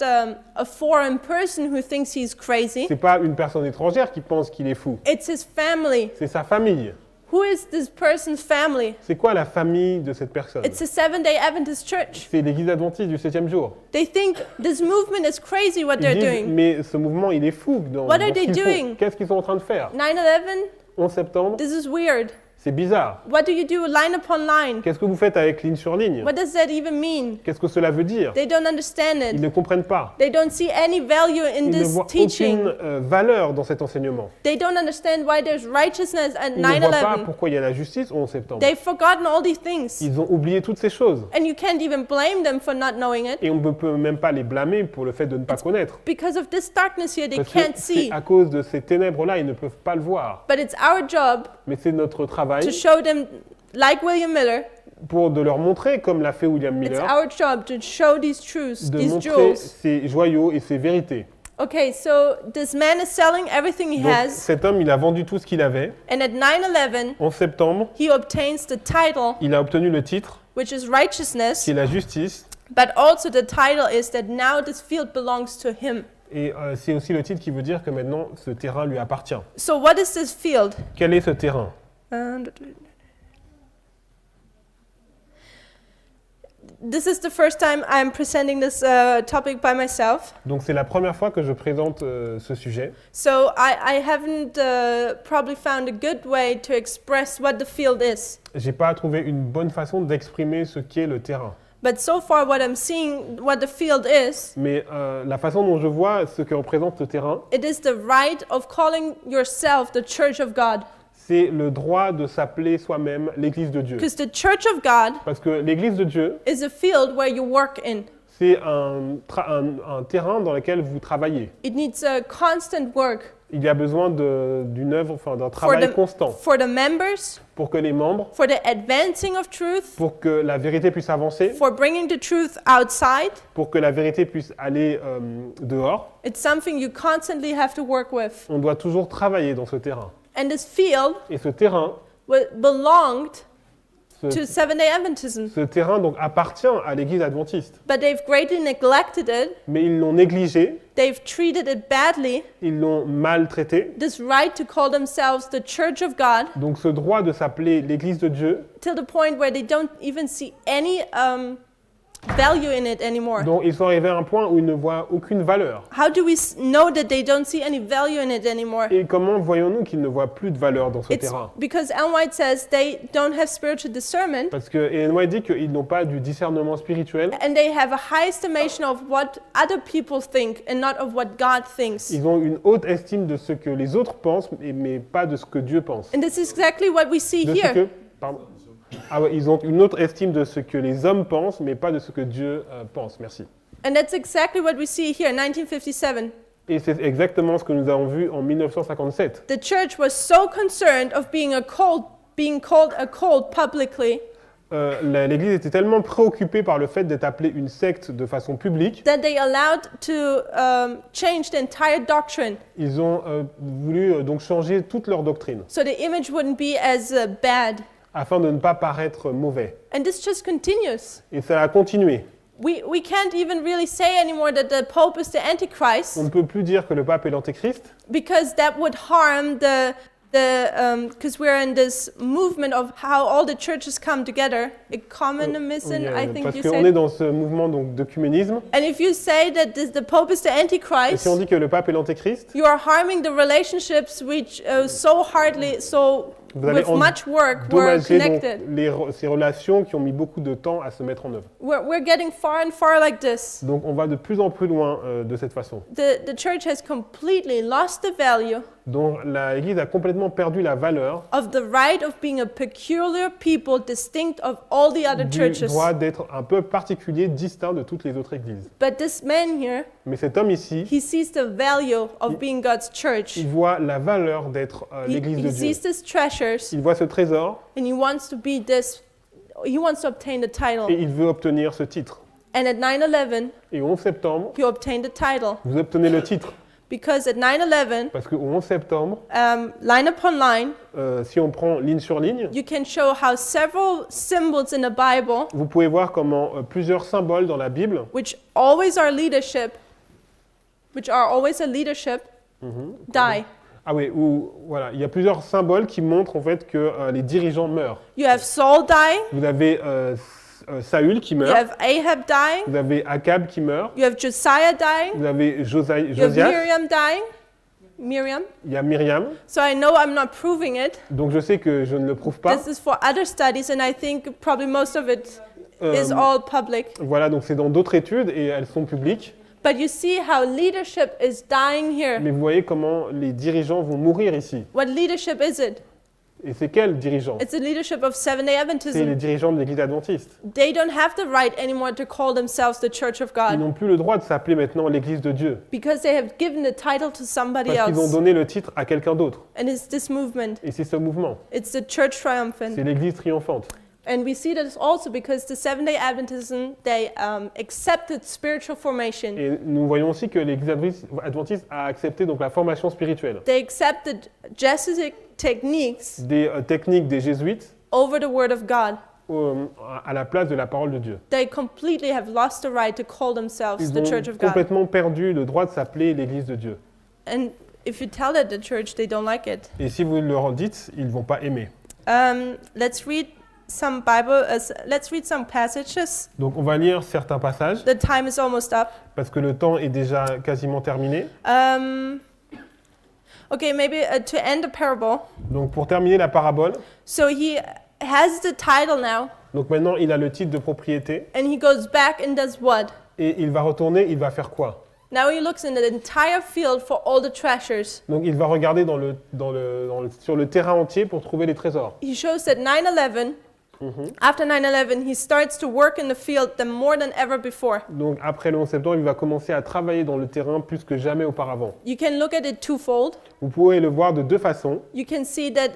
Speaker 1: a foreign person who thinks he's crazy.
Speaker 2: C'est pas une personne étrangère qui pense qu'il est fou.
Speaker 1: It's his family.
Speaker 2: C'est sa famille.
Speaker 1: Who is this person's family?
Speaker 2: C'est quoi la famille de cette personne?
Speaker 1: It's the Seventh-day Adventist Church.
Speaker 2: C'est l'église adventiste du 7e jour.
Speaker 1: They think this movement is crazy what
Speaker 2: Ils
Speaker 1: they're
Speaker 2: disent
Speaker 1: doing.
Speaker 2: mais ce mouvement il est fou.
Speaker 1: What are
Speaker 2: ce
Speaker 1: they
Speaker 2: qu'ils font.
Speaker 1: doing?
Speaker 2: Qu'est-ce qu'ils sont en train de faire?
Speaker 1: 9/11,
Speaker 2: 11 septembre,
Speaker 1: this is weird.
Speaker 2: c'est bizarre.
Speaker 1: What do you do line upon line?
Speaker 2: Qu'est-ce que vous faites avec ligne sur ligne?
Speaker 1: What does that even mean?
Speaker 2: Qu'est-ce que cela veut dire?
Speaker 1: They don't understand
Speaker 2: Ils
Speaker 1: it.
Speaker 2: ne comprennent pas.
Speaker 1: They don't see any value in
Speaker 2: Ils ne
Speaker 1: this
Speaker 2: voient
Speaker 1: teaching.
Speaker 2: aucune valeur dans cet enseignement.
Speaker 1: They don't understand why there's righteousness at
Speaker 2: Ils ne voient pas
Speaker 1: 9/11.
Speaker 2: pourquoi il y a la justice au 11 septembre.
Speaker 1: They've forgotten all these things.
Speaker 2: Ils ont oublié toutes ces choses.
Speaker 1: And you can't even blame them for not knowing it.
Speaker 2: Et on ne peut même pas les blâmer pour le fait de ne pas connaître.
Speaker 1: Because of this darkness here, they
Speaker 2: Parce que
Speaker 1: can't see.
Speaker 2: c'est à cause de ces ténèbres-là, ils ne peuvent pas le voir.
Speaker 1: But it's our job
Speaker 2: Mais c'est notre travail
Speaker 1: to show them, like William Miller,
Speaker 2: pour de leur montrer, comme l'a fait William
Speaker 1: it's
Speaker 2: Miller,
Speaker 1: our job to show these truths,
Speaker 2: de
Speaker 1: these
Speaker 2: montrer
Speaker 1: jewels.
Speaker 2: ces joyaux et ces vérités.
Speaker 1: Okay, so this man is selling everything he
Speaker 2: Donc
Speaker 1: has,
Speaker 2: cet homme, il a vendu tout ce qu'il avait.
Speaker 1: and at 9/11,
Speaker 2: En septembre,
Speaker 1: he obtains the title,
Speaker 2: il a obtenu le titre,
Speaker 1: which is righteousness,
Speaker 2: qui est la justice.
Speaker 1: but also the title is that now this field belongs to him.
Speaker 2: Et c'est aussi le titre qui veut dire que maintenant, ce terrain lui appartient.
Speaker 1: So what is this field?
Speaker 2: Quel est ce terrain?
Speaker 1: This is the first time I'm presenting this topic by myself.
Speaker 2: Donc c'est la première fois que je présente ce sujet.
Speaker 1: So I haven't probably found a good way to express what the field is.
Speaker 2: J'ai pas trouvé une bonne façon d'exprimer ce qu'est le terrain.
Speaker 1: But so far what I'm seeing, what the field is,
Speaker 2: Mais la façon dont je vois ce que représente ce terrain,
Speaker 1: it is the right of calling yourself the Church of God.
Speaker 2: c'est le droit de s'appeler soi-même l'Église de Dieu.
Speaker 1: Because the Church of God
Speaker 2: Parce que l'Église de Dieu,
Speaker 1: is a field where you work in.
Speaker 2: c'est un terrain dans lequel vous travaillez.
Speaker 1: It needs a constant work
Speaker 2: Il y a besoin d'une œuvre, enfin d'un travail constant
Speaker 1: for the members,
Speaker 2: pour que les membres,
Speaker 1: for the advancing of truth,
Speaker 2: pour que la vérité puisse avancer,
Speaker 1: for bringing the truth outside.
Speaker 2: pour que la vérité puisse aller dehors.
Speaker 1: It's something you constantly have to work with.
Speaker 2: On doit toujours travailler dans ce terrain.
Speaker 1: And this field
Speaker 2: Et ce terrain,
Speaker 1: belonged
Speaker 2: ce,
Speaker 1: to Seventh-day Adventism.
Speaker 2: ce terrain donc appartient à l'Église adventiste.
Speaker 1: But they've greatly neglected it.
Speaker 2: Mais ils l'ont négligé,
Speaker 1: They've treated it badly.
Speaker 2: ils l'ont maltraité.
Speaker 1: This right to call themselves the Church of God,
Speaker 2: Donc ce droit de s'appeler l'Église de Dieu,
Speaker 1: till the point where they don't even see any value in it anymore.
Speaker 2: Donc ils sont arrivés à un point où ils ne voient aucune valeur.
Speaker 1: How do we know that they don't see any value in it anymore?
Speaker 2: Et comment voyons-nous qu'ils ne voient plus de valeur dans ce
Speaker 1: It's
Speaker 2: terrain?
Speaker 1: because Ellen White says they don't have spiritual discernment
Speaker 2: Parce que Ellen White dit qu'ils n'ont pas du discernement spirituel.
Speaker 1: and they have a high estimation of what other people think and not of what God thinks.
Speaker 2: Ils ont une haute estime de ce que les autres pensent, mais pas de ce que Dieu pense.
Speaker 1: And this is exactly what we see
Speaker 2: De ce
Speaker 1: here.
Speaker 2: que, pardon. Ah ouais, ils ont une autre estime de ce que les hommes pensent, mais pas de ce que Dieu pense. Merci.
Speaker 1: And that's exactly what we see here in 1957.
Speaker 2: Et c'est exactement ce que nous avons vu en 1957.
Speaker 1: The church was so concerned of being called a cult publicly
Speaker 2: L'Église était tellement préoccupée par le fait d'être appelée une secte de façon publique,
Speaker 1: that they allowed to change the entire doctrine
Speaker 2: ils ont voulu donc changer toute leur doctrine
Speaker 1: so the image wouldn't be as bad.
Speaker 2: afin de ne pas paraître mauvais.
Speaker 1: And this just continues.
Speaker 2: Et ça a continué.
Speaker 1: We can't even really say anymore that the Pope is the
Speaker 2: On
Speaker 1: Antichrist
Speaker 2: ne peut plus dire que le pape est l'antéchrist
Speaker 1: because that would harm because we're in this movement of how all the churches come together, ecumenism, I think
Speaker 2: parce
Speaker 1: you
Speaker 2: qu'on est
Speaker 1: said.
Speaker 2: dans ce mouvement donc d'œcuménisme.
Speaker 1: And if you say that the Pope is the
Speaker 2: Et si
Speaker 1: Antichrist,
Speaker 2: on dit que le pape est l'antéchrist,
Speaker 1: you are harming the relationships which
Speaker 2: vous allez
Speaker 1: with much work were
Speaker 2: endommager donc
Speaker 1: connected.
Speaker 2: ces relations qui ont mis beaucoup de temps à se mettre en œuvre.
Speaker 1: We're getting far and far like this.
Speaker 2: Donc on va de plus en plus loin de cette façon.
Speaker 1: The church has completely lost the value
Speaker 2: Donc l'Église a complètement perdu la valeur
Speaker 1: of the right of being a peculiar people distinct of all the other
Speaker 2: du
Speaker 1: churches.
Speaker 2: droit d'être un peu particulier, distinct de toutes les autres églises.
Speaker 1: But this man here,
Speaker 2: Mais cet homme ici,
Speaker 1: he sees the value of being God's church.
Speaker 2: il voit la valeur d'être l'Église de
Speaker 1: He
Speaker 2: Dieu.
Speaker 1: sees these treasures
Speaker 2: Il voit ce trésor
Speaker 1: and he wants to be this, he wants to obtain the title.
Speaker 2: et il veut obtenir ce titre.
Speaker 1: And at 9/11,
Speaker 2: Et au 11 septembre,
Speaker 1: he obtained the title
Speaker 2: vous obtenez le titre.
Speaker 1: because at 9/11,
Speaker 2: Parce qu'au 11 septembre,
Speaker 1: line upon line,
Speaker 2: si on prend ligne sur ligne,
Speaker 1: you can show how several symbols in the Bible,
Speaker 2: vous pouvez voir comment plusieurs symboles dans la Bible,
Speaker 1: which always are leadership, which are always a leadership, die.
Speaker 2: ah oui, où voilà, il y a plusieurs symboles qui montrent en fait que les dirigeants meurent.
Speaker 1: You have Saul dying,
Speaker 2: Vous avez Saül qui
Speaker 1: you
Speaker 2: meurt,
Speaker 1: have Ahab dying,
Speaker 2: vous avez Akab qui meurt,
Speaker 1: you have Josiah dying,
Speaker 2: vous avez
Speaker 1: you have
Speaker 2: Josias,
Speaker 1: Miriam dying. Miriam.
Speaker 2: il y a Myriam.
Speaker 1: So I know I'm not proving it.
Speaker 2: Donc je sais que je ne le prouve pas.
Speaker 1: This is for other studies, and I think probably most of it is
Speaker 2: Euh,
Speaker 1: all public.
Speaker 2: Voilà, donc c'est dans d'autres études et elles sont publiques.
Speaker 1: But you see how leadership is dying here.
Speaker 2: Mais vous voyez comment les dirigeants vont mourir ici.
Speaker 1: What leadership is it?
Speaker 2: Et c'est quels dirigeants?
Speaker 1: It's the leadership of Seventh-day
Speaker 2: C'est les
Speaker 1: Adventism.
Speaker 2: dirigeants de l'Église adventiste.
Speaker 1: They don't have the right anymore to call themselves the Church of
Speaker 2: Ils
Speaker 1: God
Speaker 2: n'ont plus le droit de s'appeler maintenant l'Église de Dieu.
Speaker 1: because they have given the title to somebody
Speaker 2: Parce qu'ils ont
Speaker 1: else.
Speaker 2: donné le titre à quelqu'un d'autre.
Speaker 1: And it's this movement.
Speaker 2: Et c'est ce mouvement.
Speaker 1: It's the church triumphant.
Speaker 2: C'est l'Église triomphante.
Speaker 1: And we see this also because the Seventh-day Adventism, they accepted spiritual formation.
Speaker 2: Et nous voyons aussi que l'Église adventiste a accepté donc la formation spirituelle.
Speaker 1: They accepted Jesuit techniques
Speaker 2: Des techniques des jésuites
Speaker 1: over the Word of God.
Speaker 2: À la place de la parole de Dieu.
Speaker 1: They completely have lost the right to call themselves
Speaker 2: Ils
Speaker 1: the Church
Speaker 2: ont
Speaker 1: of God.
Speaker 2: complètement perdu le droit de s'appeler l'Église de Dieu.
Speaker 1: And if you tell it the church, they don't like it.
Speaker 2: Et si vous leur dites, ils ne vont pas aimer.
Speaker 1: Let's read some Bible. Let's read some passages.
Speaker 2: Donc on va lire certains passages,
Speaker 1: The time is almost up.
Speaker 2: parce que le temps est déjà quasiment terminé.
Speaker 1: Okay, maybe to end the parable.
Speaker 2: Donc pour terminer la parabole,
Speaker 1: So he has the title now,
Speaker 2: donc maintenant il a le titre de propriété,
Speaker 1: and he goes back and does what?
Speaker 2: et il va retourner, il va faire quoi?
Speaker 1: Now he looks in the entire field for all the treasures.
Speaker 2: Donc il va regarder sur le terrain entier pour trouver les trésors.
Speaker 1: He shows that 9/11, after 9/11, he starts to work in the field more than ever before.
Speaker 2: Donc après le 11 septembre, il va commencer à travailler dans le terrain plus que jamais auparavant.
Speaker 1: You can look at it twofold.
Speaker 2: Vous pouvez le voir de deux façons.
Speaker 1: You can see that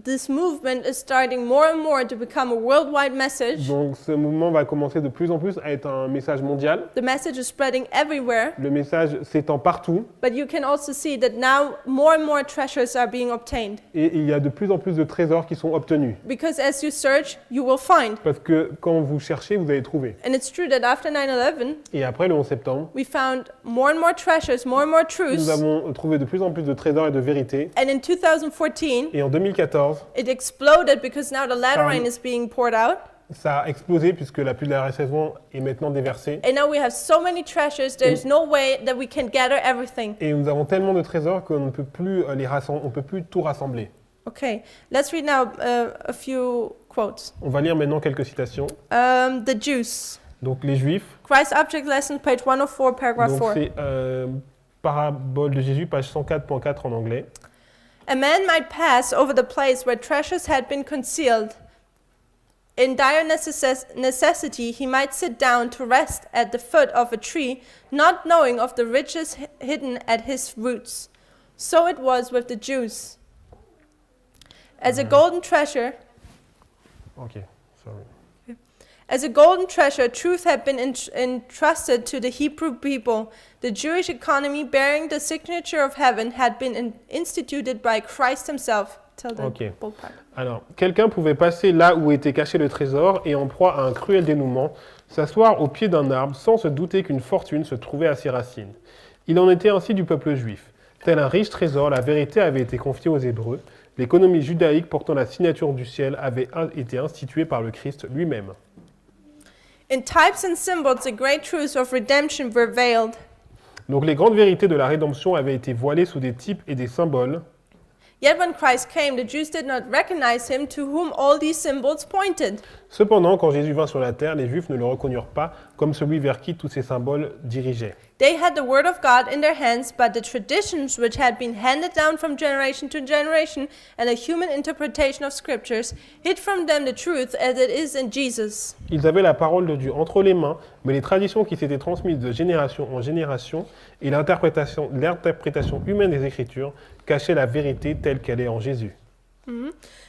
Speaker 1: this movement is starting more and more to become a worldwide message.
Speaker 2: Donc ce mouvement va commencer de plus en plus à être un message mondial.
Speaker 1: The message is spreading everywhere,
Speaker 2: Le message s'étend partout
Speaker 1: but you can also see that now more and more treasures are being obtained.
Speaker 2: et il y a de plus en plus de trésors qui sont obtenus.
Speaker 1: Because as you search, you will find.
Speaker 2: Parce que quand vous cherchez, vous allez trouver.
Speaker 1: And it's true that after 9/11,
Speaker 2: Et après le 11 septembre,
Speaker 1: we found more and more treasures, more and more truths.
Speaker 2: nous avons trouvé de plus en plus de trésors et de vérités.
Speaker 1: And in 2014,
Speaker 2: Et en 2014,
Speaker 1: it exploded because now the latter
Speaker 2: Um,
Speaker 1: rain is being poured out.
Speaker 2: ça a explosé puisque la pluie de la récession est maintenant déversée.
Speaker 1: And now we have so many treasures, there's no way that we can gather everything.
Speaker 2: Et nous avons tellement de trésors qu'on ne peut plus on peut plus tout rassembler.
Speaker 1: Okay, let's read now a few quotes.
Speaker 2: On va lire maintenant quelques citations.
Speaker 1: The Jews.
Speaker 2: Donc les Juifs.
Speaker 1: Christ Object Lesson, page 104, paragraph
Speaker 2: Donc
Speaker 1: 4.
Speaker 2: c'est Parabole de Jésus, page 104.4 en anglais.
Speaker 1: A man might pass over the place where treasures had been concealed. In dire necessity, he might sit down to rest at the foot of a tree, not knowing of the riches hidden at his roots. So it was with the Jews. As a golden treasure,
Speaker 2: Ok, sorry.
Speaker 1: as a golden treasure, truth had been entrusted to the Hebrew people. The Jewish economy, bearing the signature of heaven, had been instituted by Christ himself. Till the
Speaker 2: Ok.
Speaker 1: bold part.
Speaker 2: Alors, quelqu'un pouvait passer là où était caché le trésor et en proie à un cruel dénouement, s'asseoir au pied d'un arbre sans se douter qu'une fortune se trouvait à ses racines. Il en était ainsi du peuple juif. Tel un riche trésor, la vérité avait été confiée aux Hébreux. L'économie judaïque portant la signature du ciel avait été instituée par le Christ lui-même.
Speaker 1: In types and symbols, the great truths of redemption were veiled.
Speaker 2: Donc les grandes vérités de la rédemption avaient été voilées sous des types et des symboles.
Speaker 1: Yet when Christ came, the Jews did not recognize him, to whom all these symbols pointed.
Speaker 2: Cependant, quand Jésus vint sur la terre, les Juifs ne le reconnurent pas comme celui vers qui tous ces symboles dirigeaient.
Speaker 1: They had the word of God in their hands, but the traditions which had been handed down from generation to generation and a human interpretation of scriptures hid from them the truth as it is in Jesus.
Speaker 2: Ils avaient la parole de Dieu entre les mains, mais les traditions qui s'étaient transmises de génération en génération et l'interprétation humaine des Écritures cachaient la vérité telle qu'elle est en Jésus.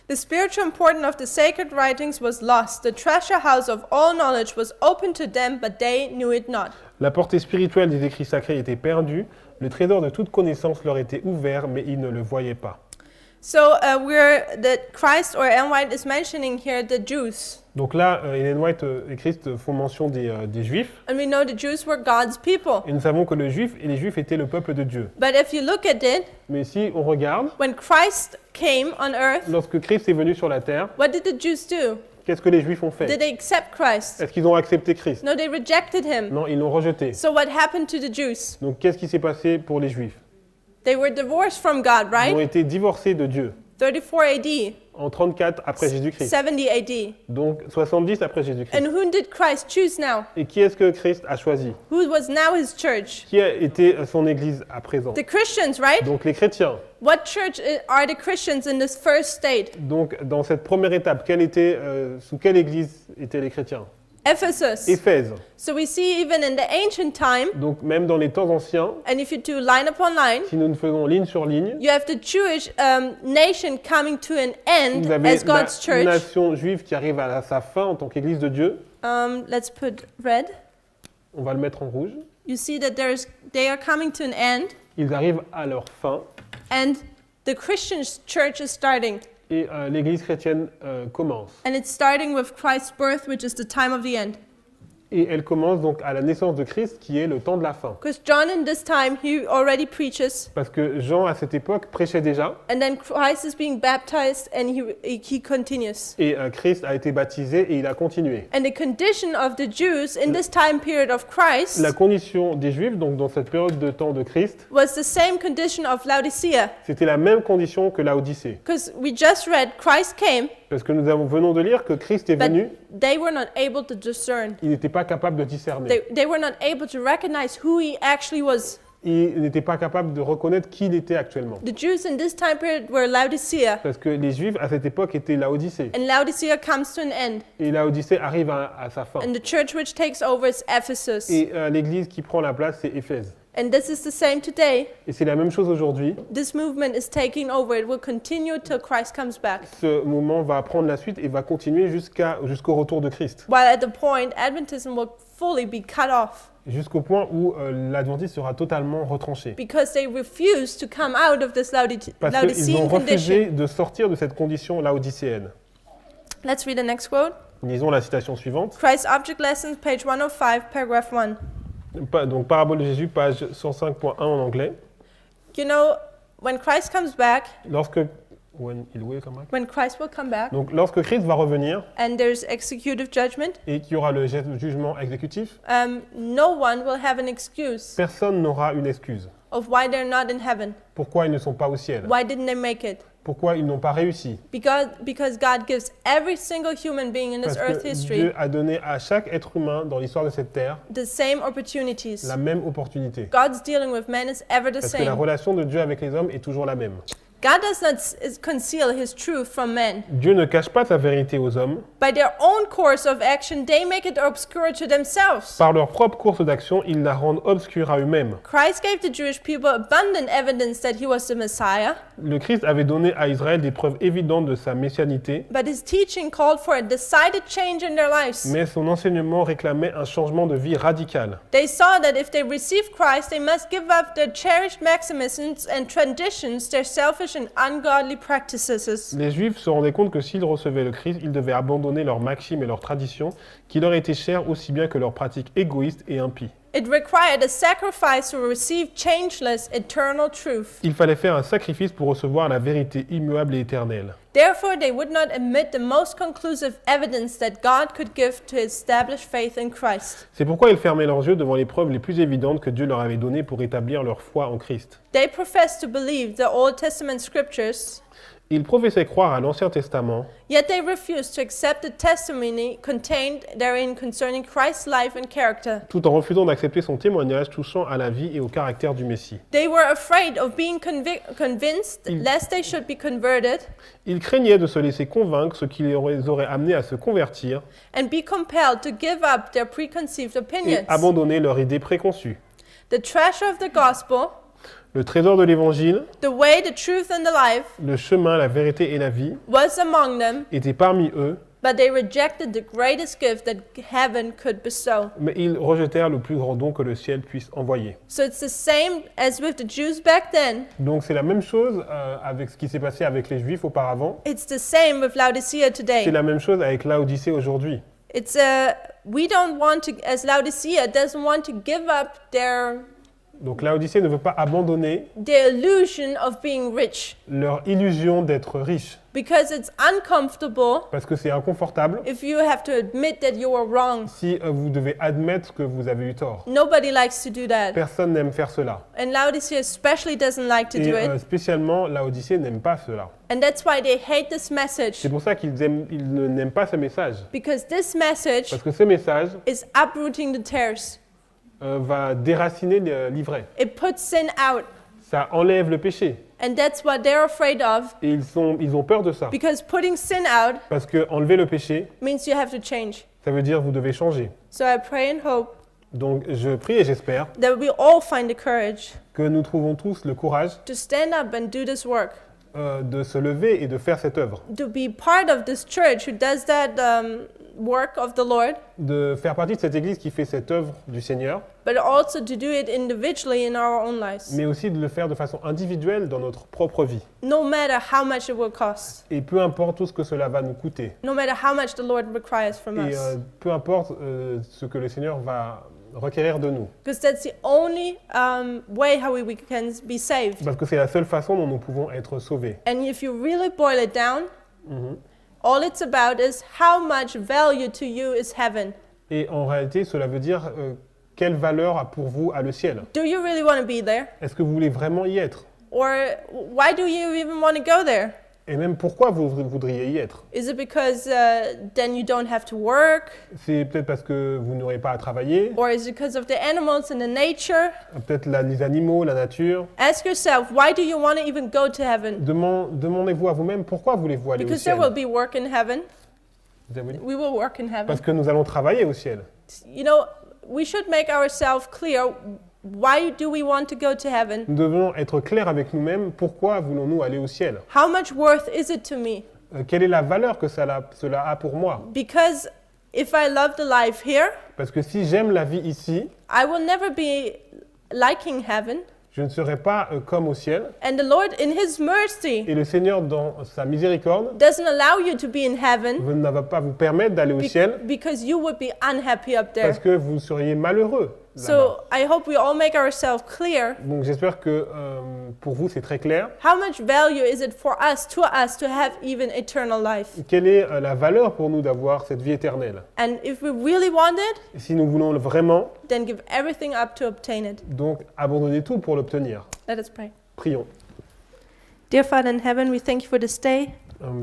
Speaker 1: The spiritual importance of the sacred writings was lost. The treasure house of all knowledge was open to them, but they knew it not.
Speaker 2: La portée spirituelle des écrits sacrés était perdue, le trésor de toute connaissance leur était ouvert, mais ils ne le voyaient pas.
Speaker 1: So that Christ or Ellen White is mentioning here the Jews.
Speaker 2: Donc là, Ellen White et Christ font mention des Juifs,
Speaker 1: And we know the Jews were God's people.
Speaker 2: et nous savons que les Juifs étaient le peuple de Dieu.
Speaker 1: But if you look at it,
Speaker 2: Mais si on regarde,
Speaker 1: when Christ came on earth,
Speaker 2: lorsque Christ est venu sur la terre,
Speaker 1: what did the Jews do?
Speaker 2: qu'est-ce que les Juifs ont
Speaker 1: Did
Speaker 2: fait?
Speaker 1: they accept Christ?
Speaker 2: Est-ce qu'ils ont accepté Christ?
Speaker 1: No, they rejected him.
Speaker 2: Non, ils l'ont rejeté.
Speaker 1: So what happened to the Jews?
Speaker 2: Donc qu'est-ce qui s'est passé pour les Juifs?
Speaker 1: They were divorced from God,
Speaker 2: Ils ont
Speaker 1: right?
Speaker 2: été divorcés de Dieu
Speaker 1: 34 AD,
Speaker 2: en 34 après Jésus-Christ,
Speaker 1: 70 AD.
Speaker 2: donc 70 après Jésus-Christ.
Speaker 1: And who did Christ choose now?
Speaker 2: Et qui est-ce que Christ a choisi?
Speaker 1: Who was now his church?
Speaker 2: Qui a été son Église à présent?
Speaker 1: The Christians, right?
Speaker 2: Donc les chrétiens.
Speaker 1: What church are the Christians in this first state?
Speaker 2: Donc dans cette première étape, sous quelle Église étaient les chrétiens?
Speaker 1: Ephesus.
Speaker 2: Éphèse.
Speaker 1: So we see even in the ancient time,
Speaker 2: Donc même dans les temps anciens,
Speaker 1: and if you do line upon line,
Speaker 2: si nous ne faisons ligne sur ligne,
Speaker 1: you have the Jewish nation coming to an end
Speaker 2: vous avez
Speaker 1: as God's
Speaker 2: la
Speaker 1: church.
Speaker 2: nation juive qui arrive à sa fin en tant qu'Église de Dieu.
Speaker 1: Let's put red.
Speaker 2: On va le mettre en rouge.
Speaker 1: You see that they are coming to an end,
Speaker 2: Ils arrivent à leur fin
Speaker 1: and the Christian church is starting.
Speaker 2: et l'Église chrétienne commence.
Speaker 1: And it's starting with Christ's birth, which is the time of the end.
Speaker 2: Et elle commence donc à la naissance de Christ qui est le temps de la fin.
Speaker 1: Because John in this time, he already preaches,
Speaker 2: Parce que Jean à cette époque prêchait déjà
Speaker 1: and then Christ is being baptized, and he continues.
Speaker 2: et Christ a été baptisé et il a continué.
Speaker 1: And the condition of the Jews in this time period of Christ
Speaker 2: La condition des Juifs, donc dans cette période de temps de Christ,
Speaker 1: was the same condition of Laodicea.
Speaker 2: c'était la même condition que Laodicée.
Speaker 1: Because we just read Christ came,
Speaker 2: Parce que venons de lire que Christ est
Speaker 1: but
Speaker 2: venu,
Speaker 1: they were not able to discern.
Speaker 2: il n'était pas capable de discerner.
Speaker 1: They were not able to recognize who he actually was.
Speaker 2: Il n'était pas capable de reconnaître qui il était actuellement.
Speaker 1: The Jews in this time period were Laodicea,
Speaker 2: Parce que les Juifs à cette époque étaient Laodicée.
Speaker 1: and Laodicea comes to an end.
Speaker 2: Et Laodicée arrive à sa fin.
Speaker 1: And the church which takes over is Ephesus.
Speaker 2: Et l'église qui prend la place, c'est Éphèse.
Speaker 1: And this is the same today.
Speaker 2: Et c'est la même chose aujourd'hui.
Speaker 1: This movement is taking over. It will continue till Christ comes back.
Speaker 2: Ce mouvement va prendre la suite et va continuer jusqu'au retour de Christ.
Speaker 1: While at the point, Adventism will fully be cut off
Speaker 2: Jusqu'au point où l'Adventisme sera totalement retranché.
Speaker 1: because they refuse to come out of this
Speaker 2: Parce qu'ils
Speaker 1: Laodicean
Speaker 2: ont refusé
Speaker 1: condition.
Speaker 2: de sortir de cette condition laodicéenne.
Speaker 1: Let's read the next quote.
Speaker 2: Lisons la citation suivante.
Speaker 1: Christ Object Lessons, page 105, paragraph 1.
Speaker 2: Donc Parabole de Jésus, page 105.1 en anglais.
Speaker 1: You know, when Christ comes back,
Speaker 2: Lorsque When il will come back.
Speaker 1: when Christ will come back,
Speaker 2: Donc lorsque Christ va revenir
Speaker 1: and there's executive judgment,
Speaker 2: et qu'il y aura le jugement exécutif,
Speaker 1: no one will have an excuse
Speaker 2: personne n'aura une excuse.
Speaker 1: of why they're not in heaven.
Speaker 2: Pourquoi ils ne sont pas au ciel?
Speaker 1: Why didn't they make it?
Speaker 2: Pourquoi ils n'ont pas réussi?
Speaker 1: Because God gives every single human being in this
Speaker 2: Parce
Speaker 1: earth
Speaker 2: que
Speaker 1: history
Speaker 2: Dieu a donné à chaque être humain dans l'histoire de cette terre
Speaker 1: the same opportunities.
Speaker 2: la même opportunité.
Speaker 1: God's dealing with men is ever the
Speaker 2: Parce que la
Speaker 1: same.
Speaker 2: relation de Dieu avec les hommes est toujours la même.
Speaker 1: God does not conceal his truth from men.
Speaker 2: Dieu ne cache pas sa vérité aux hommes.
Speaker 1: By their own course of action, they make it obscure to themselves.
Speaker 2: Par leur propre course d'action, ils la rendent obscure à eux-mêmes.
Speaker 1: Christ gave the Jewish people abundant evidence that he was the Messiah,
Speaker 2: Le Christ avait donné à Israël des preuves évidentes de sa messianité,
Speaker 1: but his teaching called for a decided change in their lives.
Speaker 2: mais son enseignement réclamait un changement de vie radical.
Speaker 1: They saw that if they received Christ, they must give up their cherished maxims and traditions, their selfish and ungodly practices.
Speaker 2: Les Juifs se rendaient compte que s'ils recevaient le Christ, ils devaient abandonner leurs maximes et leurs traditions, qui leur étaient chères aussi bien que leurs pratiques égoïstes et impies.
Speaker 1: It required a sacrifice to receive changeless, eternal truth.
Speaker 2: Il fallait faire un sacrifice pour recevoir la vérité immuable et éternelle.
Speaker 1: Therefore, they would not admit the most conclusive evidence that God could give to establish faith in Christ.
Speaker 2: C'est pourquoi ils fermaient leurs yeux devant les preuves les plus évidentes que Dieu leur avait données pour établir leur foi en Christ.
Speaker 1: They professed to believe the Old Testament scriptures,
Speaker 2: Ils professaient croire à l'Ancien Testament,
Speaker 1: yet they refused to accept the testimony contained therein concerning Christ's life and character.
Speaker 2: tout en refusant d'accepter son témoignage touchant à la vie et au caractère du Messie.
Speaker 1: They were afraid of being convinced lest they should be converted
Speaker 2: Ils craignaient de se laisser convaincre, ce qui les aurait amenés à se convertir
Speaker 1: and be compelled to give up their preconceived
Speaker 2: et
Speaker 1: opinions.
Speaker 2: abandonner leur idée préconçue.
Speaker 1: The treasure of the gospel,
Speaker 2: Le trésor de l'Évangile,
Speaker 1: the way, the truth, and the life
Speaker 2: le chemin, la vérité et la vie
Speaker 1: was among them,
Speaker 2: étaient parmi eux,
Speaker 1: but they rejected the greatest gift that heaven could bestow.
Speaker 2: mais ils rejetèrent le plus grand don que le ciel puisse envoyer.
Speaker 1: So it's the same as with the Jews back then.
Speaker 2: Donc c'est la même chose avec ce qui s'est passé avec les Juifs auparavant.
Speaker 1: It's the same with Laodicea
Speaker 2: C'est
Speaker 1: today.
Speaker 2: la même chose avec Laodicée aujourd'hui.
Speaker 1: It's we don't want to, as Laodicea doesn't want to give up their
Speaker 2: Donc Laodicée ne veut pas abandonner
Speaker 1: illusion of being rich
Speaker 2: leur illusion d'être riche,
Speaker 1: because it's uncomfortable
Speaker 2: parce que c'est inconfortable
Speaker 1: if you have to admit that you were wrong.
Speaker 2: si vous devez admettre que vous avez eu tort.
Speaker 1: Nobody likes to do that.
Speaker 2: Personne n'aime faire cela.
Speaker 1: And Laodicea especially doesn't like to
Speaker 2: Et
Speaker 1: do it.
Speaker 2: spécialement, Laodicée n'aime pas cela.
Speaker 1: And that's why they hate this message.
Speaker 2: C'est pour ça ils n'aiment pas ce message.
Speaker 1: Because this message
Speaker 2: Parce que ce message
Speaker 1: is uprooting the tares.
Speaker 2: va déraciner l'ivraie.
Speaker 1: It puts sin out.
Speaker 2: Ça enlève le péché.
Speaker 1: And that's what they're afraid of.
Speaker 2: Et ils ont peur de ça.
Speaker 1: Because putting sin out
Speaker 2: Parce que enlever le péché,
Speaker 1: means you have to change.
Speaker 2: ça veut dire vous devez changer.
Speaker 1: So I pray and hope
Speaker 2: Donc je prie et j'espère
Speaker 1: that we all find the courage
Speaker 2: que nous trouvons tous le courage
Speaker 1: to stand up and do this work.
Speaker 2: de se lever et de faire cette œuvre.
Speaker 1: To be part of this church who does that work of the Lord,
Speaker 2: De faire partie de cette église qui fait cette œuvre du Seigneur,
Speaker 1: but also to do it individually in our own lives.
Speaker 2: mais aussi de le faire de façon individuelle dans notre propre vie.
Speaker 1: No matter how much it will cost.
Speaker 2: Et peu importe tout ce que cela va nous coûter.
Speaker 1: No matter how much the Lord requires from
Speaker 2: Et
Speaker 1: us.
Speaker 2: peu importe ce que le Seigneur va requérir de nous.
Speaker 1: Because that's the only way how we can be saved.
Speaker 2: Parce que c'est la seule façon dont nous pouvons être sauvés.
Speaker 1: And if you really boil it down,
Speaker 2: Mhm.
Speaker 1: all it's about is how much value to you is heaven.
Speaker 2: Et en réalité, cela veut dire quelle valeur a pour vous a le ciel.
Speaker 1: Do you really want to be there?
Speaker 2: Est-ce que vous voulez vraiment y être?
Speaker 1: Or why do you even want to go there?
Speaker 2: Et même pourquoi vous voudriez y être?
Speaker 1: Is it because then you don't have to work?
Speaker 2: C'est peut-être parce que vous n'aurez pas à travailler,
Speaker 1: Or is it because of the animals and the nature?
Speaker 2: peut-être les animaux, la nature.
Speaker 1: Ask yourself, why do you want to even go to heaven?
Speaker 2: Demandez-vous à vous-même pourquoi voulez-vous aller au
Speaker 1: Because there
Speaker 2: ciel?
Speaker 1: will be work in heaven.
Speaker 2: Vous avez dit?
Speaker 1: We will work in heaven.
Speaker 2: Parce que nous allons travailler au ciel.
Speaker 1: You know, we should make ourselves clear. Why do we want to go to heaven?
Speaker 2: Nous devons être clairs avec nous-mêmes. Pourquoi voulons-nous aller au ciel?
Speaker 1: How much worth is it to me?
Speaker 2: Quelle est la valeur que cela a pour moi?
Speaker 1: Because if I love the life here,
Speaker 2: Parce que si j'aime la vie ici,
Speaker 1: I will never be liking heaven.
Speaker 2: je ne serai pas comme au ciel.
Speaker 1: And the Lord, in His mercy,
Speaker 2: Et le Seigneur, dans sa miséricorde,
Speaker 1: doesn't allow you to be in heaven
Speaker 2: ne va pas vous permettre d'aller au ciel
Speaker 1: because you would be unhappy up there.
Speaker 2: parce que vous seriez malheureux
Speaker 1: So I hope we all make ourselves clear.
Speaker 2: Donc j'espère que pour vous c'est très clair.
Speaker 1: How much value is it for us to have even eternal life?
Speaker 2: Quelle est la valeur pour nous d'avoir cette vie éternelle?
Speaker 1: And if we really want it,
Speaker 2: Et si nous voulons vraiment,
Speaker 1: then give everything up to obtain it.
Speaker 2: donc abandonner tout pour l'obtenir.
Speaker 1: Let us pray.
Speaker 2: Prions.
Speaker 1: Dear Father in heaven, we thank you for this day.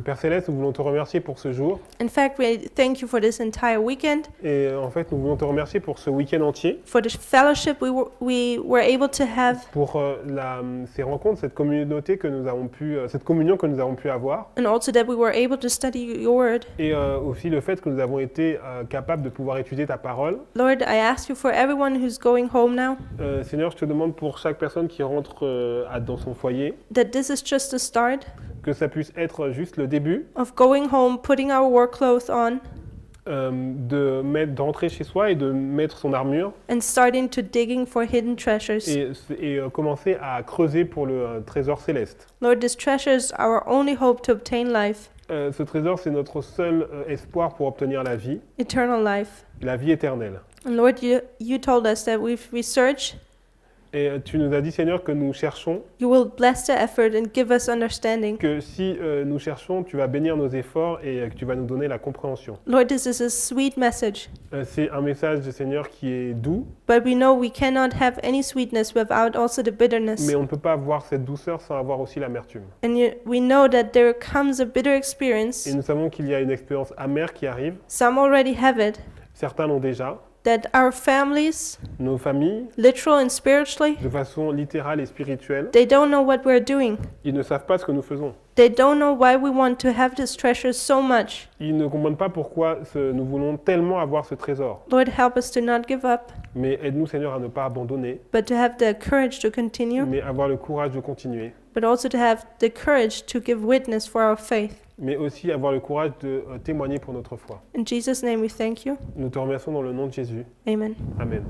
Speaker 2: Père Céleste, nous voulons te remercier pour ce jour.
Speaker 1: In fact, we thank you for this entire weekend,
Speaker 2: Et en fait, nous voulons te remercier pour ce week-end entier,
Speaker 1: for the fellowship we were able to have,
Speaker 2: pour ces rencontres, cette communauté que nous avons pu, cette communion que nous avons pu avoir,
Speaker 1: and also that we were able to study your word.
Speaker 2: et aussi le fait que nous avons été capables de pouvoir étudier ta parole.
Speaker 1: Lord, I ask you for everyone who's going home now,
Speaker 2: Seigneur, je te demande pour chaque personne qui rentre dans son foyer,
Speaker 1: that this is just the start
Speaker 2: que ça puisse être juste le début,
Speaker 1: of going home, putting our work clothes on,
Speaker 2: d'entrer chez soi et de mettre son armure
Speaker 1: and starting to digging for hidden treasures.
Speaker 2: et commencer à creuser pour le trésor céleste.
Speaker 1: Lord, this treasure is our only hope to obtain life,
Speaker 2: Ce trésor, c'est notre seul espoir pour obtenir
Speaker 1: eternal life.
Speaker 2: la vie éternelle.
Speaker 1: And Lord, you told us that if we search,
Speaker 2: Et tu nous as dit, Seigneur, que nous cherchons,
Speaker 1: you will bless the effort and give us understanding.
Speaker 2: que si nous cherchons, tu vas bénir nos efforts et que tu vas nous donner la compréhension.
Speaker 1: Lord, this is a sweet message,
Speaker 2: C'est un message, Seigneur, qui est doux,
Speaker 1: but we know we cannot have any sweetness without also the bitterness.
Speaker 2: mais on ne peut pas avoir cette douceur sans avoir aussi l'amertume.
Speaker 1: And we know that there comes a bitter experience.
Speaker 2: Et nous savons qu'il y a une expérience amère qui arrive.
Speaker 1: Some already have it,
Speaker 2: Certains l'ont déjà.
Speaker 1: that our families,
Speaker 2: Nos familles,
Speaker 1: literal and spiritually,
Speaker 2: de façon littérale et spirituelle,
Speaker 1: they don't know what we're doing.
Speaker 2: ils ne savent pas ce que nous faisons.
Speaker 1: They don't know why we want to have this treasure so much.
Speaker 2: Ils ne comprennent pas pourquoi nous voulons tellement avoir ce trésor.
Speaker 1: Lord, help us to not give up,
Speaker 2: Mais aide-nous, Seigneur, à ne pas abandonner,
Speaker 1: but to have the courage to continue,
Speaker 2: mais avoir le courage de continuer.
Speaker 1: but also to have the courage to give witness for our faith.
Speaker 2: Mais aussi avoir le courage de témoigner pour notre foi.
Speaker 1: In Jesus' name we thank you.
Speaker 2: Nous te remercions dans le nom de Jésus.
Speaker 1: Amen.
Speaker 2: Amen.